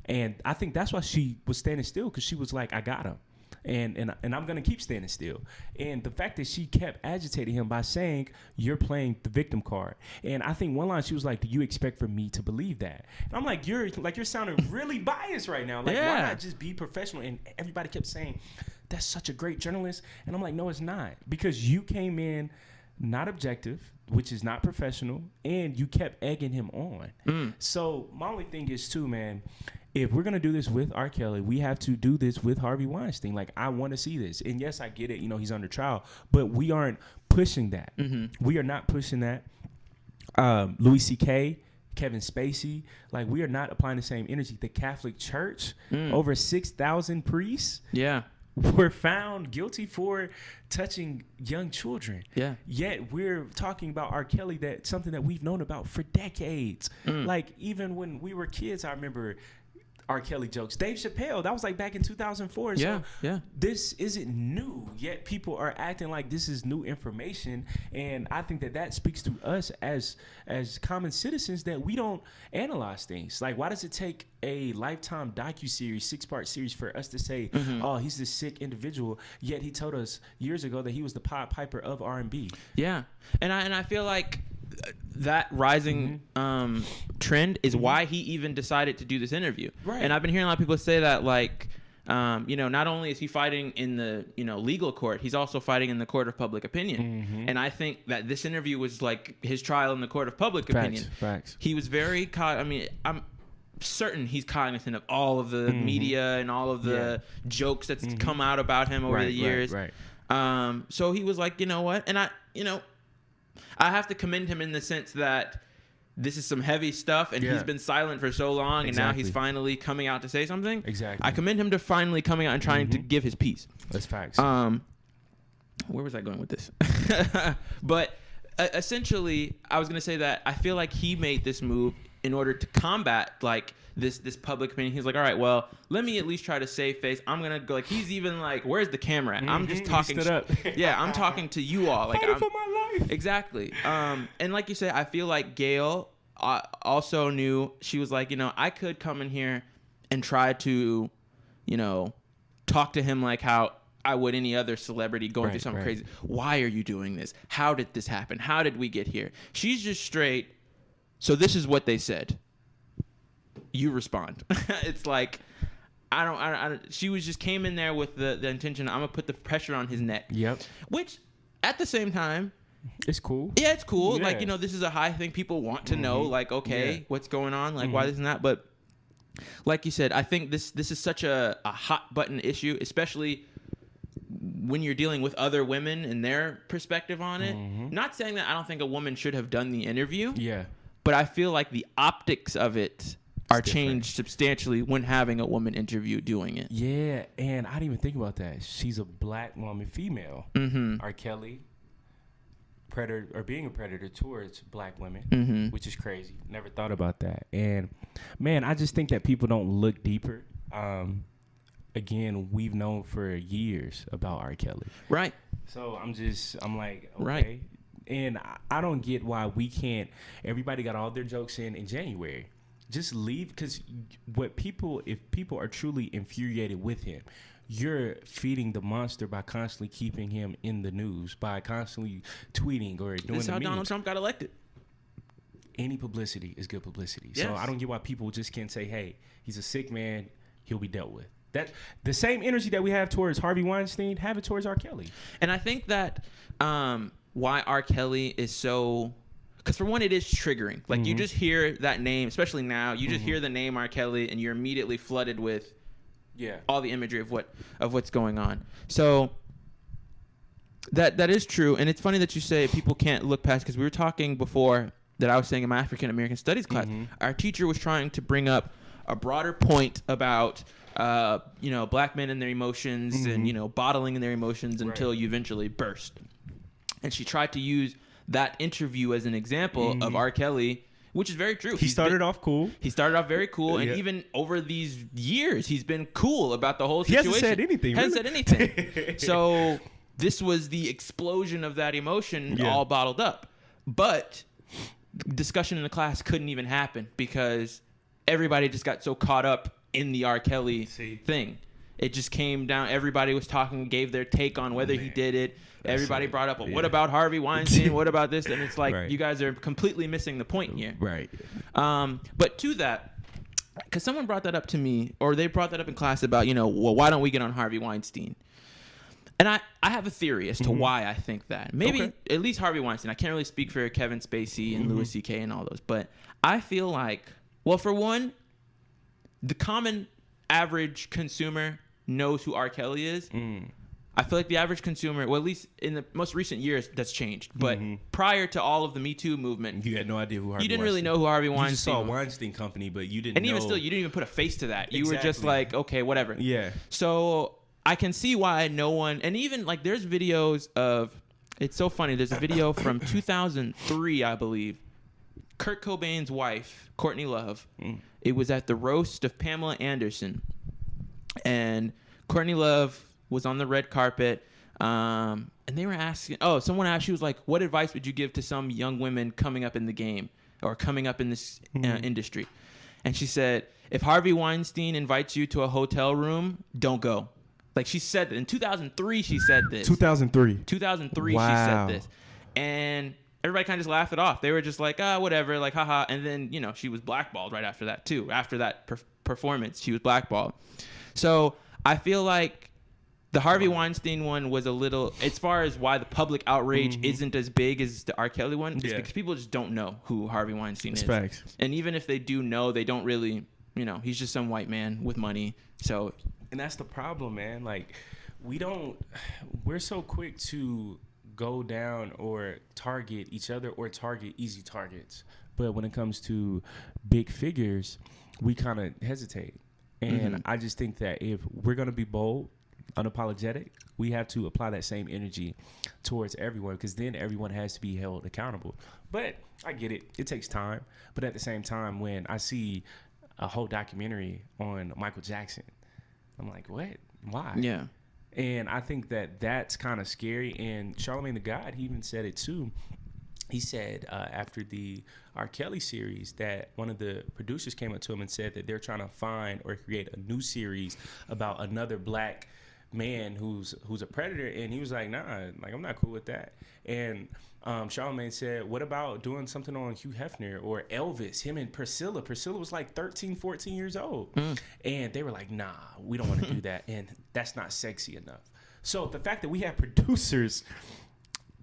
Speaker 1: And I think that's why she was standing still, because she was like, I got him. And I'm going to keep standing still. And the fact that she kept agitating him by saying, you're playing the victim card. And I think one line she was like, do you expect for me to believe that? And I'm like, you're sounding really biased right now. Like, why not just be professional? And everybody kept saying, that's such a great journalist. And I'm like, no, it's not. Because you came in not objective, which is not professional, and you kept egging him on. So my only thing is too, man, if we're going to do this with R. Kelly, we have to do this with Harvey Weinstein. Like, I want to see this. And yes, I get it. You know, he's under trial, but we aren't pushing that. We are not pushing that. Louis C.K., Kevin Spacey, like, we are not applying the same energy. The Catholic Church, over 6,000 priests. Yeah. Were found guilty for touching young children. Yeah. Yet we're talking about R. Kelly, that's something that we've known about for decades. Like, even when we were kids, I remember R. Kelly jokes. Dave Chappelle, that was like back in 2004.
Speaker 2: Yeah,
Speaker 1: so
Speaker 2: yeah.
Speaker 1: This isn't new, yet people are acting like this is new information. And I think that speaks to us as common citizens that we don't analyze things. Like, why does it take a Lifetime docuseries, 6-part series for us to say, oh, he's this sick individual, yet he told us years ago that he was the Pied Piper of R&B.
Speaker 2: Yeah. And I feel like that rising trend is why he even decided to do this interview.
Speaker 1: Right.
Speaker 2: And I've been hearing a lot of people say that, like, not only is he fighting in the, legal court, he's also fighting in the court of public opinion. And I think that this interview was like his trial in the court of public opinion.
Speaker 1: Facts.
Speaker 2: He was very I'm certain he's cognizant of all of the media and all of the jokes that's come out about him over the years.
Speaker 1: Right.
Speaker 2: So he was like, you know what? And I have to commend him in the sense that this is some heavy stuff, and he's been silent for so long, and now he's finally coming out to say something.
Speaker 1: Exactly.
Speaker 2: I commend him to finally coming out and trying to give his piece.
Speaker 1: That's facts.
Speaker 2: Where was I going with this? But essentially, I was going to say that I feel like he made this move in order to combat, like, this public opinion. He's like, all right, well, let me at least try to save face. I'm going to go, like, he's even like, where's the camera at? I'm just talking. Yeah, I'm talking to you all. Like,
Speaker 1: Fighting for my life.
Speaker 2: Exactly. And like you said, I feel like Gail also knew, she was like, I could come in here and try to, talk to him like how I would any other celebrity going through something crazy. Why are you doing this? How did this happen? How did we get here? She's just straight. So this is what they said. You respond. It's like, I don't. She was just came in there with the intention, I'm gonna put the pressure on his neck.
Speaker 1: Yep.
Speaker 2: Which, at the same time,
Speaker 1: it's cool.
Speaker 2: Yeah, it's cool.
Speaker 1: Yeah.
Speaker 2: Like, this is a high thing. People want to know, like, okay, what's going on? Like, why this and that? But like you said, I think this is such a hot button issue, especially when you're dealing with other women and their perspective on it. Not saying that I don't think a woman should have done the interview.
Speaker 1: Yeah.
Speaker 2: But I feel like the optics of it are changed substantially when having a woman interview doing it.
Speaker 1: Yeah, and I didn't even think about that. She's a black woman, female. R. Kelly, predator or being a predator towards black women, which is crazy. Never thought about that. And man, I just think that people don't look deeper. Again, we've known for years about R. Kelly.
Speaker 2: Right.
Speaker 1: So I'm like, okay.
Speaker 2: Right.
Speaker 1: And I don't get why we can't. Everybody got all their jokes in January. Just leave, because if people are truly infuriated with him, you're feeding the monster by constantly keeping him in the news, by constantly tweeting or doing the memes.
Speaker 2: This is how Donald Trump got elected.
Speaker 1: Any publicity is good publicity.
Speaker 2: Yes.
Speaker 1: So I don't get why people just can't say, hey, he's a sick man, he'll be dealt with. That the same energy that we have towards Harvey Weinstein, have it towards R. Kelly.
Speaker 2: And I think that why R. Kelly is so... Because for one, it is triggering. Like, you just hear that name, especially now, you just hear the name R. Kelly, and you're immediately flooded with all the imagery of what's going on. So that is true. And it's funny that you say people can't look past, because we were talking before that I was saying in my African American Studies class, our teacher was trying to bring up a broader point about black men and their emotions and bottling in their emotions until you eventually burst. And she tried to use that interview as an example of R. Kelly, which is very true.
Speaker 1: He started off cool.
Speaker 2: He started off very cool, and even over these years, he's been cool about the whole situation.
Speaker 1: He hasn't said
Speaker 2: anything. So this was the explosion of that emotion all bottled up. But discussion in the class couldn't even happen because everybody just got so caught up in the R. Kelly thing. It just came down. Everybody was talking, gave their take on whether he did it. Everybody brought up, well, what about Harvey Weinstein? What about this? And it's like, you guys are completely missing the point here.
Speaker 1: Right.
Speaker 2: But to that, because someone brought that up to me, or they brought that up in class about, well, why don't we get on Harvey Weinstein? And I have a theory as to why I think that. Maybe at least Harvey Weinstein. I can't really speak for Kevin Spacey and Louis C.K. and all those. But I feel like, well, for one, the common average consumer knows who R. Kelly is. I feel like the average consumer, well, at least in the most recent years, that's changed. But prior to all of the Me Too movement,
Speaker 1: you had no idea who Harvey Weinstein.
Speaker 2: You didn't really know who Harvey Weinstein was.
Speaker 1: You just saw Weinstein Company, but you didn't know.
Speaker 2: And even still, you didn't even put a face to that. You were just like, okay, whatever.
Speaker 1: Yeah.
Speaker 2: So I can see why no one, and even like there's videos of, it's so funny. There's a video from 2003, I believe, Kurt Cobain's wife, Courtney Love. It was at the roast of Pamela Anderson, and Courtney Love was on the red carpet. And they were asking, someone asked, she was like, what advice would you give to some young women coming up in the game or coming up in this industry? And she said, if Harvey Weinstein invites you to a hotel room, don't go. Like, she said that in 2003, she said this.
Speaker 1: 2003.
Speaker 2: 2003,
Speaker 1: wow.
Speaker 2: She said this. And everybody kind of just laughed it off. They were just like, whatever, like, haha. And then, she was blackballed right after that, too. After that performance, she was blackballed. So I feel like the Harvey Weinstein one was a little, as far as why the public outrage isn't as big as the R. Kelly one, it's because people just don't know who Harvey Weinstein is.
Speaker 1: Facts.
Speaker 2: And even if they do know, they don't really, he's just some white man with money. So,
Speaker 1: and that's the problem, man. Like, we're so quick to go down or target each other or target easy targets. But when it comes to big figures, we kind of hesitate. And I just think that if we're going to be bold, unapologetic, we have to apply that same energy towards everyone, because then everyone has to be held accountable. But I get it. It takes time. But at the same time, when I see a whole documentary on Michael Jackson, I'm like, what? Why?
Speaker 2: Yeah.
Speaker 1: And I think that that's kind of scary. And Charlamagne the God, he even said it too. He said after the R. Kelly series that one of the producers came up to him and said that they're trying to find or create a new series about another black man who's a predator, and he was like, nah, like, I'm not cool with that. And Charlamagne said, what about doing something on Hugh Hefner or Elvis, him and Priscilla was like 13 14 years old, and they were like, nah, we don't want to do that, and that's not sexy enough. So the fact that we have producers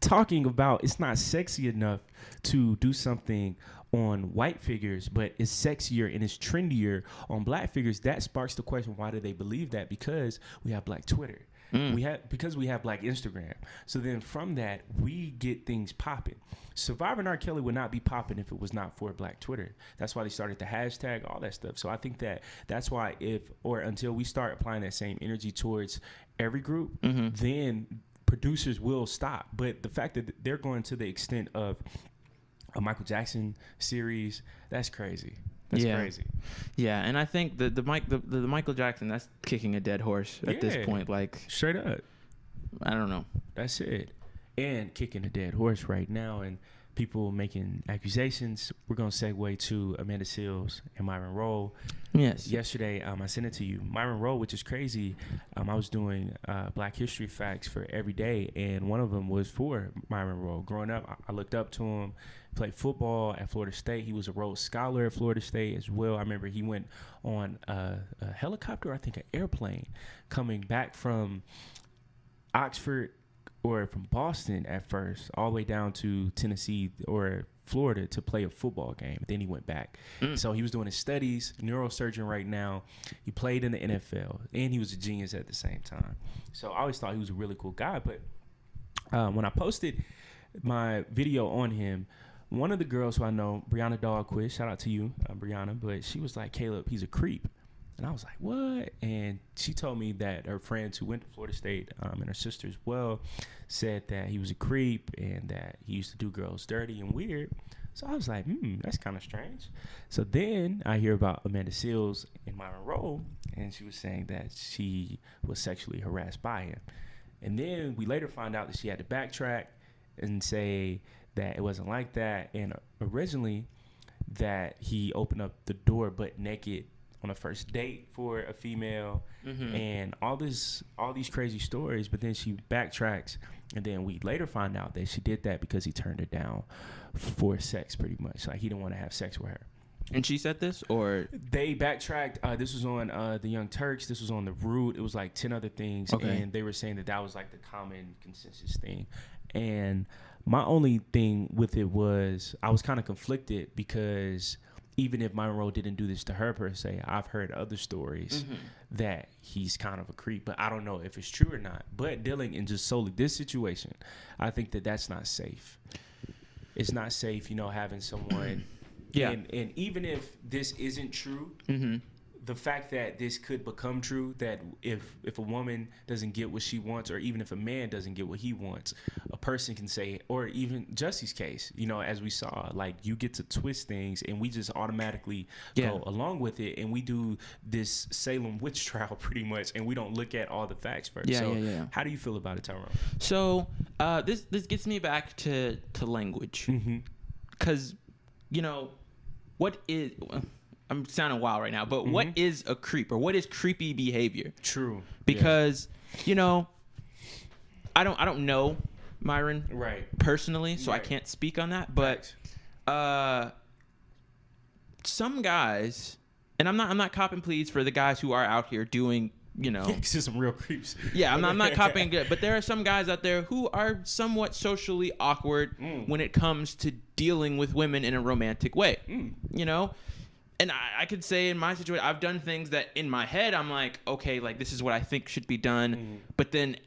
Speaker 1: talking about it's not sexy enough to do something on white figures, but it's sexier and it's trendier on black figures, that sparks the question, why do they believe that? Because we have black Twitter. Because we have black Instagram. So then from that, we get things popping. Surviving R. Kelly would not be popping if it was not for black Twitter. That's why they started the hashtag, all that stuff. So I think that's why until we start applying that same energy towards every group, then producers will stop. But the fact that they're going to the extent of a Michael Jackson series, that's crazy. That's crazy.
Speaker 2: Yeah, and I think the Michael Jackson, that's kicking a dead horse at this point. Like,
Speaker 1: straight up.
Speaker 2: I don't know.
Speaker 1: That's it. And kicking a dead horse right now, and people making accusations. We're going to segue to Amanda Seales and Myron Rolle.
Speaker 2: Yes.
Speaker 1: Yesterday, I sent it to you. Myron Rolle, which is crazy. I was doing Black History facts for every day, and one of them was for Myron Rolle. Growing up, I looked up to him. Played football at Florida State. He was a Rhodes Scholar at Florida State as well. I remember he went on a helicopter, I think an airplane, coming back from Oxford or from Boston at first, all the way down to Tennessee or Florida to play a football game. Then he went back. So he was doing his studies, neurosurgeon right now. He played in the NFL, and he was a genius at the same time. So I always thought he was a really cool guy. But when I posted my video on him, one of the girls who I know, Brianna Dahlquist, shout out to you, Brianna, but she was like, Caleb, he's a creep. And I was like, what? And she told me that her friends who went to Florida State and her sister as well said that he was a creep and that he used to do girls dirty and weird. So I was like, that's kind of strange. So then I hear about Amanda Seales and Myron Rolle, and she was saying that she was sexually harassed by him. And then we later found out that she had to backtrack and say that it wasn't like that, and originally that he opened up the door butt naked on a first date for a female, and all these crazy stories. But then she backtracks, and then we later find out that she did that because he turned her down for sex, pretty much. Like, he didn't want to have sex with her.
Speaker 2: And she said this, or
Speaker 1: they backtracked? This was on the Young Turks. This was on The Root. It was like 10 other things, and they were saying that was like the common consensus thing. And my only thing with it was I was kind of conflicted, because even if Myron Rolle didn't do this to her per se, I've heard other stories that he's kind of a creep, but I don't know if it's true or not. But dealing in just solely this situation, I think that that's not safe. It's not safe, having someone. And even if this isn't true, the fact that this could become true, that if a woman doesn't get what she wants, or even if a man doesn't get what he wants, a person can say, or even Jussie's case, you know, as we saw, like, you get to twist things and we just automatically go along with it, and we do this Salem witch trial pretty much, and we don't look at all the facts first. How do you feel about it, Tyrone?
Speaker 2: So this gets me back to language, because you know, what is, I'm sounding wild right now, but what is a creep, or what is creepy behavior? True. Because you know, I don't know Myron personally, so I can't speak on that, but some guys, and I'm not copping pleas for the guys who are out here doing, you know,
Speaker 1: it's just some real creeps.
Speaker 2: I'm not copying good, but there are some guys out there who are somewhat socially awkward when it comes to dealing with women in a romantic way. You know, and I could say in my situation, I've done things that in my head I'm like, okay, like this is what I think should be done, but then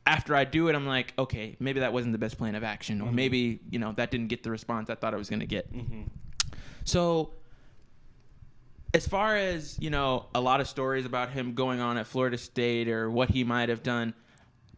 Speaker 2: after I do it, I'm like, okay, maybe that wasn't the best plan of action, or maybe, you know, that didn't get the response I thought I was going to get. So as far as, you know, a lot of stories about him going on at Florida State or what he might have done,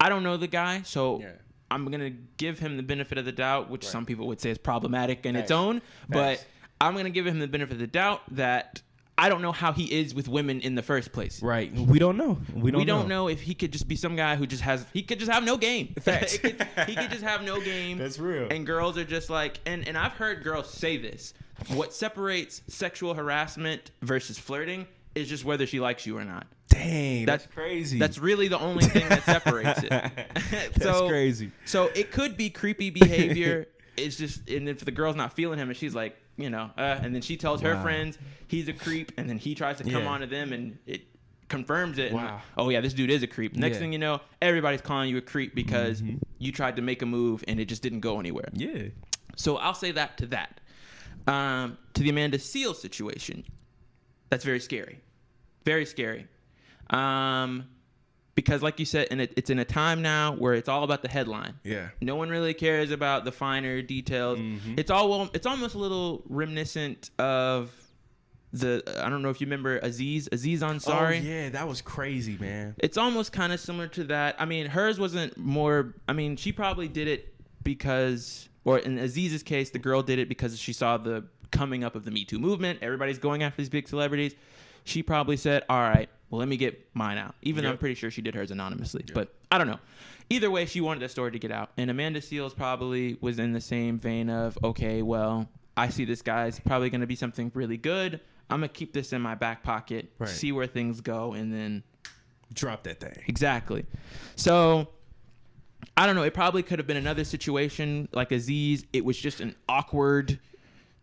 Speaker 2: I don't know the guy, so I'm going to give him the benefit of the doubt, which some people would say is problematic in its own, but I'm going to give him the benefit of the doubt that I don't know how he is with women in the first place.
Speaker 1: Right. We don't know. We
Speaker 2: don't know if he could just be some guy who just he could just have no game.
Speaker 1: Facts.
Speaker 2: He could just have no game.
Speaker 1: That's real.
Speaker 2: And girls are just like, and I've heard girls say this. What separates sexual harassment versus flirting is just whether she likes you or not.
Speaker 1: Dang, that's crazy.
Speaker 2: That's really the only thing that separates it.
Speaker 1: That's crazy.
Speaker 2: So it could be creepy behavior. It's just, and if the girl's not feeling him and she's like, you know, and then she tells her friends he's a creep, and then he tries to come on to them, and it confirms it. And, oh yeah, this dude is a creep. Next thing you know, everybody's calling you a creep because you tried to make a move and it just didn't go anywhere. Yeah. So I'll say that to that. To the Amanda Seales situation, that's very scary. Very scary. Because like you said, and it's in a time now where it's all about the headline. Yeah. No one really cares about the finer details. It's almost a little reminiscent of I don't know if you remember Aziz Ansari.
Speaker 1: Oh yeah, that was crazy, man.
Speaker 2: It's almost kind of similar to that. I mean, hers wasn't more, I mean, she probably did it because, or in Aziz's case, the girl did it because she saw the coming up of the Me Too movement. Everybody's going after these big celebrities. She probably said, all right, well, let me get mine out. Even though I'm pretty sure she did hers anonymously. But I don't know. Either way, she wanted that story to get out. And Amanda Seales probably was in the same vein of, okay, well, I see this guy's probably going to be something really good. I'm going to keep this in my back pocket, see where things go, and then
Speaker 1: drop that thing.
Speaker 2: Exactly. So I don't know. It probably could have been another situation like Aziz. It was just an awkward,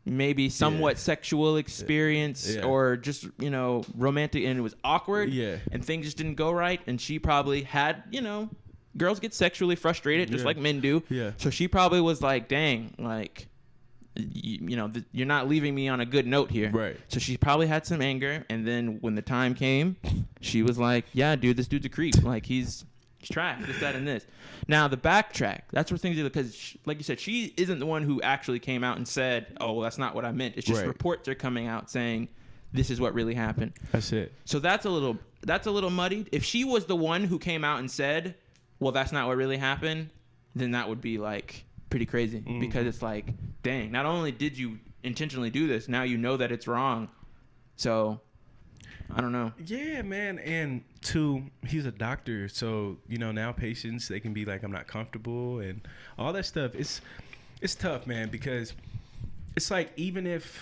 Speaker 2: maybe somewhat sexual experience or just, you know, romantic, and it was awkward and things just didn't go right. And she probably had, you know, girls get sexually frustrated just like men do. Yeah. So she probably was like, dang, like, you know, you're not leaving me on a good note here. Right. So she probably had some anger. And then when the time came, she was like, yeah, dude, this dude's a creep. Like, he's trash, this, that, and this. Now, the backtrack, that's where things are, because, like you said, she isn't the one who actually came out and said, oh, well, that's not what I meant. It's just reports are coming out saying this is what really happened.
Speaker 1: That's it.
Speaker 2: So that's a little muddied. If she was the one who came out and said, well, that's not what really happened, then that would be, like, pretty crazy. Because it's like, dang, not only did you intentionally do this, now you know that it's wrong. So I don't know.
Speaker 1: Yeah, man. And two, he's a doctor. So, you know, now patients, they can be like, I'm not comfortable and all that stuff. It's tough, man, because it's like, even if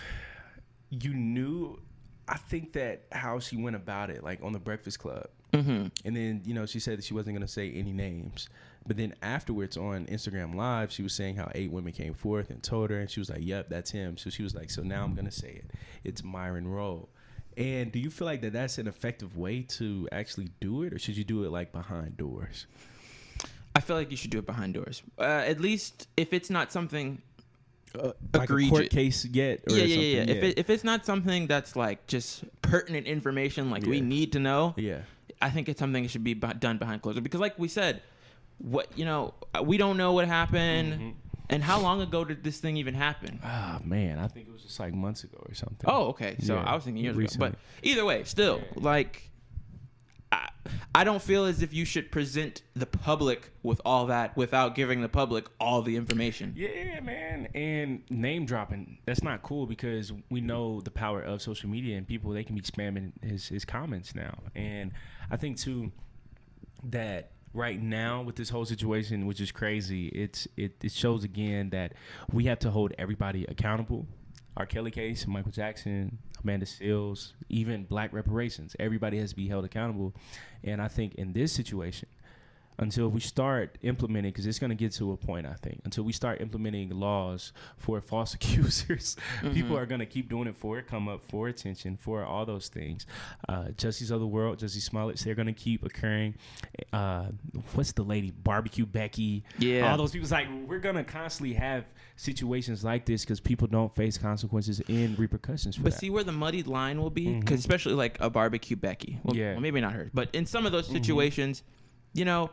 Speaker 1: you knew, I think that how she went about it, like on the Breakfast Club. And then, you know, she said that she wasn't going to say any names. But then afterwards on Instagram Live, she was saying how 8 women came forth and told her. And she was like, yep, that's him. So she was like, so now I'm going to say it. It's Myron Rowe. And do you feel like that's an effective way to actually do it, or should you do it like behind doors?
Speaker 2: I feel like you should do it behind doors. At least if it's not something
Speaker 1: like a court case yet. Or something.
Speaker 2: If it's not something that's like just pertinent information, like we need to know. Yeah. I think it's something that should be done behind closed doors, because, like we said, we don't know what happened. And how long ago did this thing even happen?
Speaker 1: Oh, man. I think it was just like months ago or something.
Speaker 2: Oh, okay. So I was thinking years ago. But either way, still, like, I don't feel as if you should present the public with all that without giving the public all the information.
Speaker 1: Yeah, man. And name dropping, that's not cool because we know the power of social media and people, they can be spamming his comments now. And I think, too, that right now with this whole situation, which is crazy, it shows again that we have to hold everybody accountable. R. Kelly case, Michael Jackson, Amanda Seales, even black reparations. Everybody has to be held accountable. And I think in this situation, until we start implementing, because it's going to get to a point, I think, until we start implementing laws for false accusers, people are going to keep doing it for it, come up for attention, for all those things. Justice of the world, Jussie Smollett, they're going to keep occurring. What's the lady? Barbecue Becky.
Speaker 2: Yeah.
Speaker 1: All those people. It's like, we're going to constantly have situations like this because people don't face consequences and repercussions for that.
Speaker 2: But see where the muddied line will be? Because especially like a Barbecue Becky. Well, maybe not her. But in some of those situations, you know,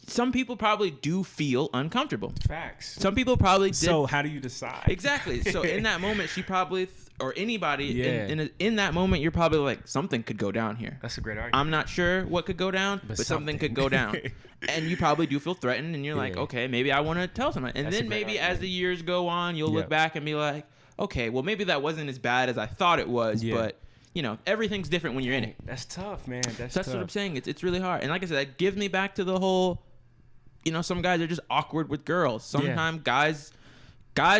Speaker 2: some people probably do feel uncomfortable.
Speaker 1: Facts.
Speaker 2: Some people probably did.
Speaker 1: So how do you decide?
Speaker 2: Exactly. So in that moment, she probably, or anybody, in that moment, you're probably like, something could go down here.
Speaker 1: That's a great argument.
Speaker 2: I'm not sure what could go down, but something could go down. And you probably do feel threatened, and you're like, okay, maybe I want to tell someone. And then maybe as the years go on, you'll look back and be like, okay, well, maybe that wasn't as bad as I thought it was, but you know, everything's different when you're in it.
Speaker 1: That's tough, man. That's
Speaker 2: what I'm saying. It's really hard. And like I said, that gives me back to the whole, you know, some guys are just awkward with girls. Sometimes guys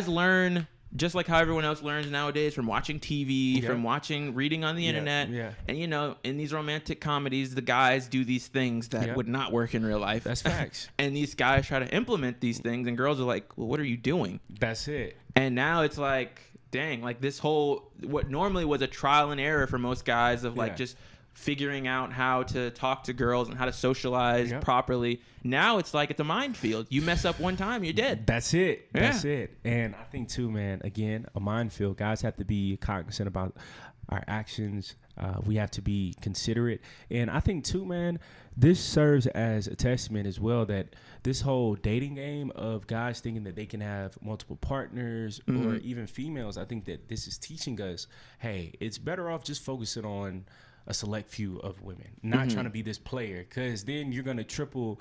Speaker 2: learn just like how everyone else learns nowadays from watching TV, from reading on the internet. And, you know, in these romantic comedies, the guys do these things that would not work in real life.
Speaker 1: That's facts.
Speaker 2: And these guys try to implement these things, and girls are like, well, what are you doing?
Speaker 1: That's it.
Speaker 2: And now it's like, dang, like this whole, what normally was a trial and error for most guys of like just figuring out how to talk to girls and how to socialize properly. Now it's like it's a minefield. You mess up one time, you're dead.
Speaker 1: That's it. That's it. And I think too, man, again, a minefield. Guys have to be cognizant about our actions. We have to be considerate. And I think too, man, this serves as a testament as well that this whole dating game of guys thinking that they can have multiple partners or even females, I think that this is teaching us, hey, it's better off just focusing on a select few of women, not trying to be this player, because then you're going to trip on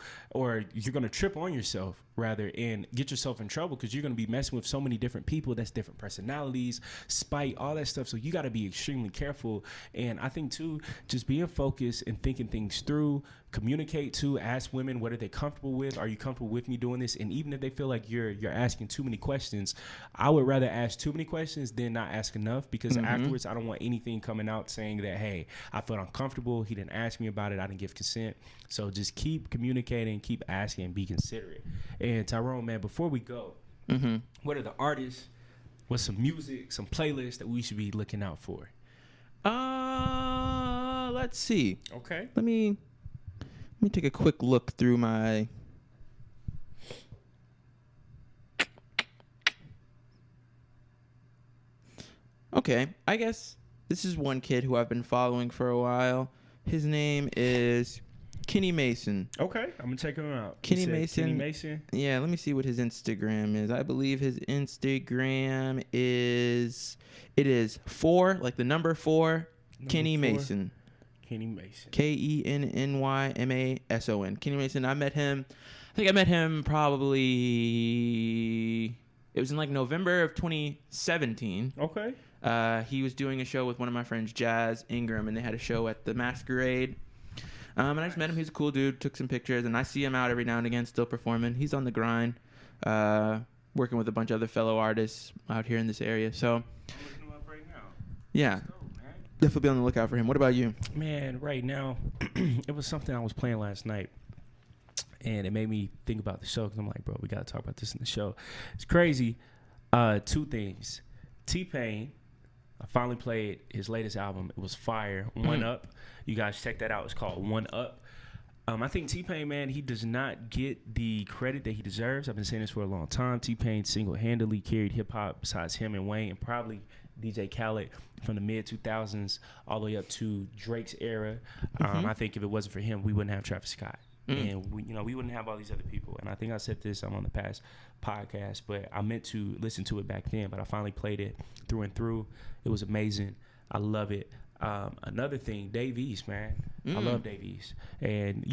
Speaker 1: yourself rather and get yourself in trouble because you're going to be messing with so many different people. That's different personalities, spite, all that stuff. So you got to be extremely careful. And I think too, just being focused and thinking things through, communicate to, ask women, what are they comfortable with? Are you comfortable with me doing this? And even if they feel like you're asking too many questions, I would rather ask too many questions than not ask enough, because afterwards I don't want anything coming out saying that, hey, I felt uncomfortable, he didn't ask me about it, I didn't give consent. So just keep communicating, keep asking, and be considerate. And Tyrone, man, before we go, what are the artists, what's some music, some playlists that we should be looking out for?
Speaker 2: Let's see.
Speaker 1: Okay.
Speaker 2: Let me take a quick look through my Okay, I guess this is one kid who I've been following for a while. His name is Kenny Mason.
Speaker 1: Okay, I'm gonna check him out.
Speaker 2: Kenny Mason.
Speaker 1: Kenny Mason.
Speaker 2: Yeah, let me see what his Instagram is. I believe his Instagram is 4, like the number 4, Kenny 4. Mason.
Speaker 1: Kenny Mason.
Speaker 2: KennyMason. Kenny Mason. I think I met him probably, it was in like November of 2017.
Speaker 1: Okay.
Speaker 2: He was doing a show with one of my friends, Jazz Ingram, and they had a show at the Masquerade. And I just met him. He's a cool dude. Took some pictures, and I see him out every now and again, still performing. He's on the grind, working with a bunch of other fellow artists out here in this area. So,
Speaker 1: I'm looking him up right now.
Speaker 2: Yeah, definitely be on the lookout for him. What about you?
Speaker 1: Man, right now, it was something I was playing last night, and it made me think about the show because I'm like, bro, we got to talk about this in the show. It's crazy. 2 things. T-Pain, I finally played his latest album. It was fire. One Up. You guys check that out. It's called One Up. I think T-Pain, man, he does not get the credit that he deserves. I've been saying this for a long time. T-Pain single-handedly carried hip-hop besides him and Wayne and probably DJ Khaled from the mid-2000s all the way up to Drake's era. I think if it wasn't for him, we wouldn't have Travis Scott. And we wouldn't have all these other people. And I think I said this on the past podcast, but I meant to listen to it back then. But I finally played it through and through. It was amazing. I love it. Another thing, Dave East, man. I love Dave East. And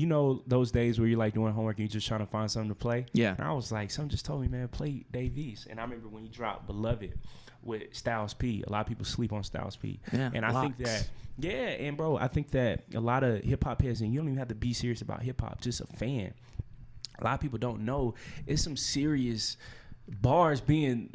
Speaker 1: those days where you're like doing homework and you're just trying to find something to play. Yeah. And I was like, someone just told me, man, play Dave East. And I remember when he dropped Beloved with Styles P. A lot of people sleep on Styles P. Yeah, and I think that, and bro, I think that a lot of hip hop heads, and you don't even have to be serious about hip hop, just a fan. A lot of people don't know it's some serious bars being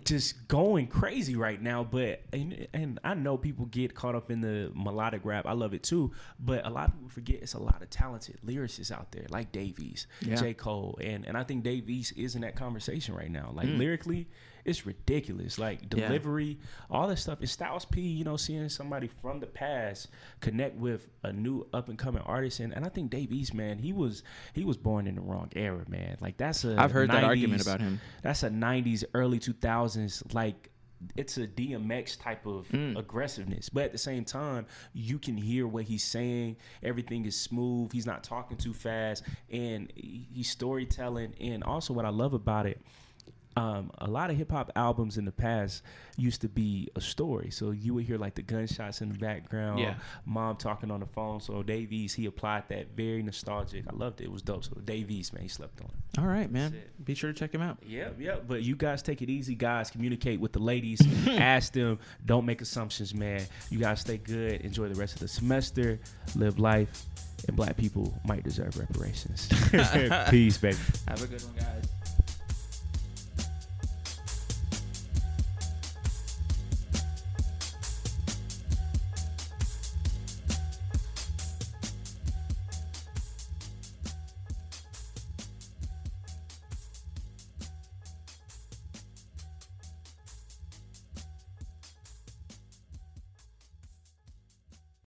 Speaker 1: just going crazy right now, but and I know people get caught up in the melodic rap. I love it too, but a lot of people forget it's a lot of talented lyricists out there like Dave East, J. Cole, and I think Dave East is in that conversation right now. Like lyrically, it's ridiculous. Like delivery, all that stuff. It's Styles P, seeing somebody from the past connect with a new up and coming artist, and I think Dave East, man, he was born in the wrong era, man. Like I've heard that argument about him. That's a 90s, early 2000s, like it's a DMX type of aggressiveness. But at the same time, you can hear what he's saying. Everything is smooth. He's not talking too fast. And he's storytelling. And also what I love about it, a lot of hip-hop albums in the past used to be a story. So you would hear like the gunshots in the background, mom talking on the phone. So Dave East, he applied that, very nostalgic. I loved it. It was dope. So Dave East, man, he slept on it.
Speaker 2: All right, man. Be sure to check him out.
Speaker 1: Yeah. But you guys take it easy, guys. Communicate with the ladies. Ask them. Don't make assumptions, man. You guys stay good. Enjoy the rest of the semester. Live life. And black people might deserve reparations. Peace, baby.
Speaker 2: Have a good one, guys.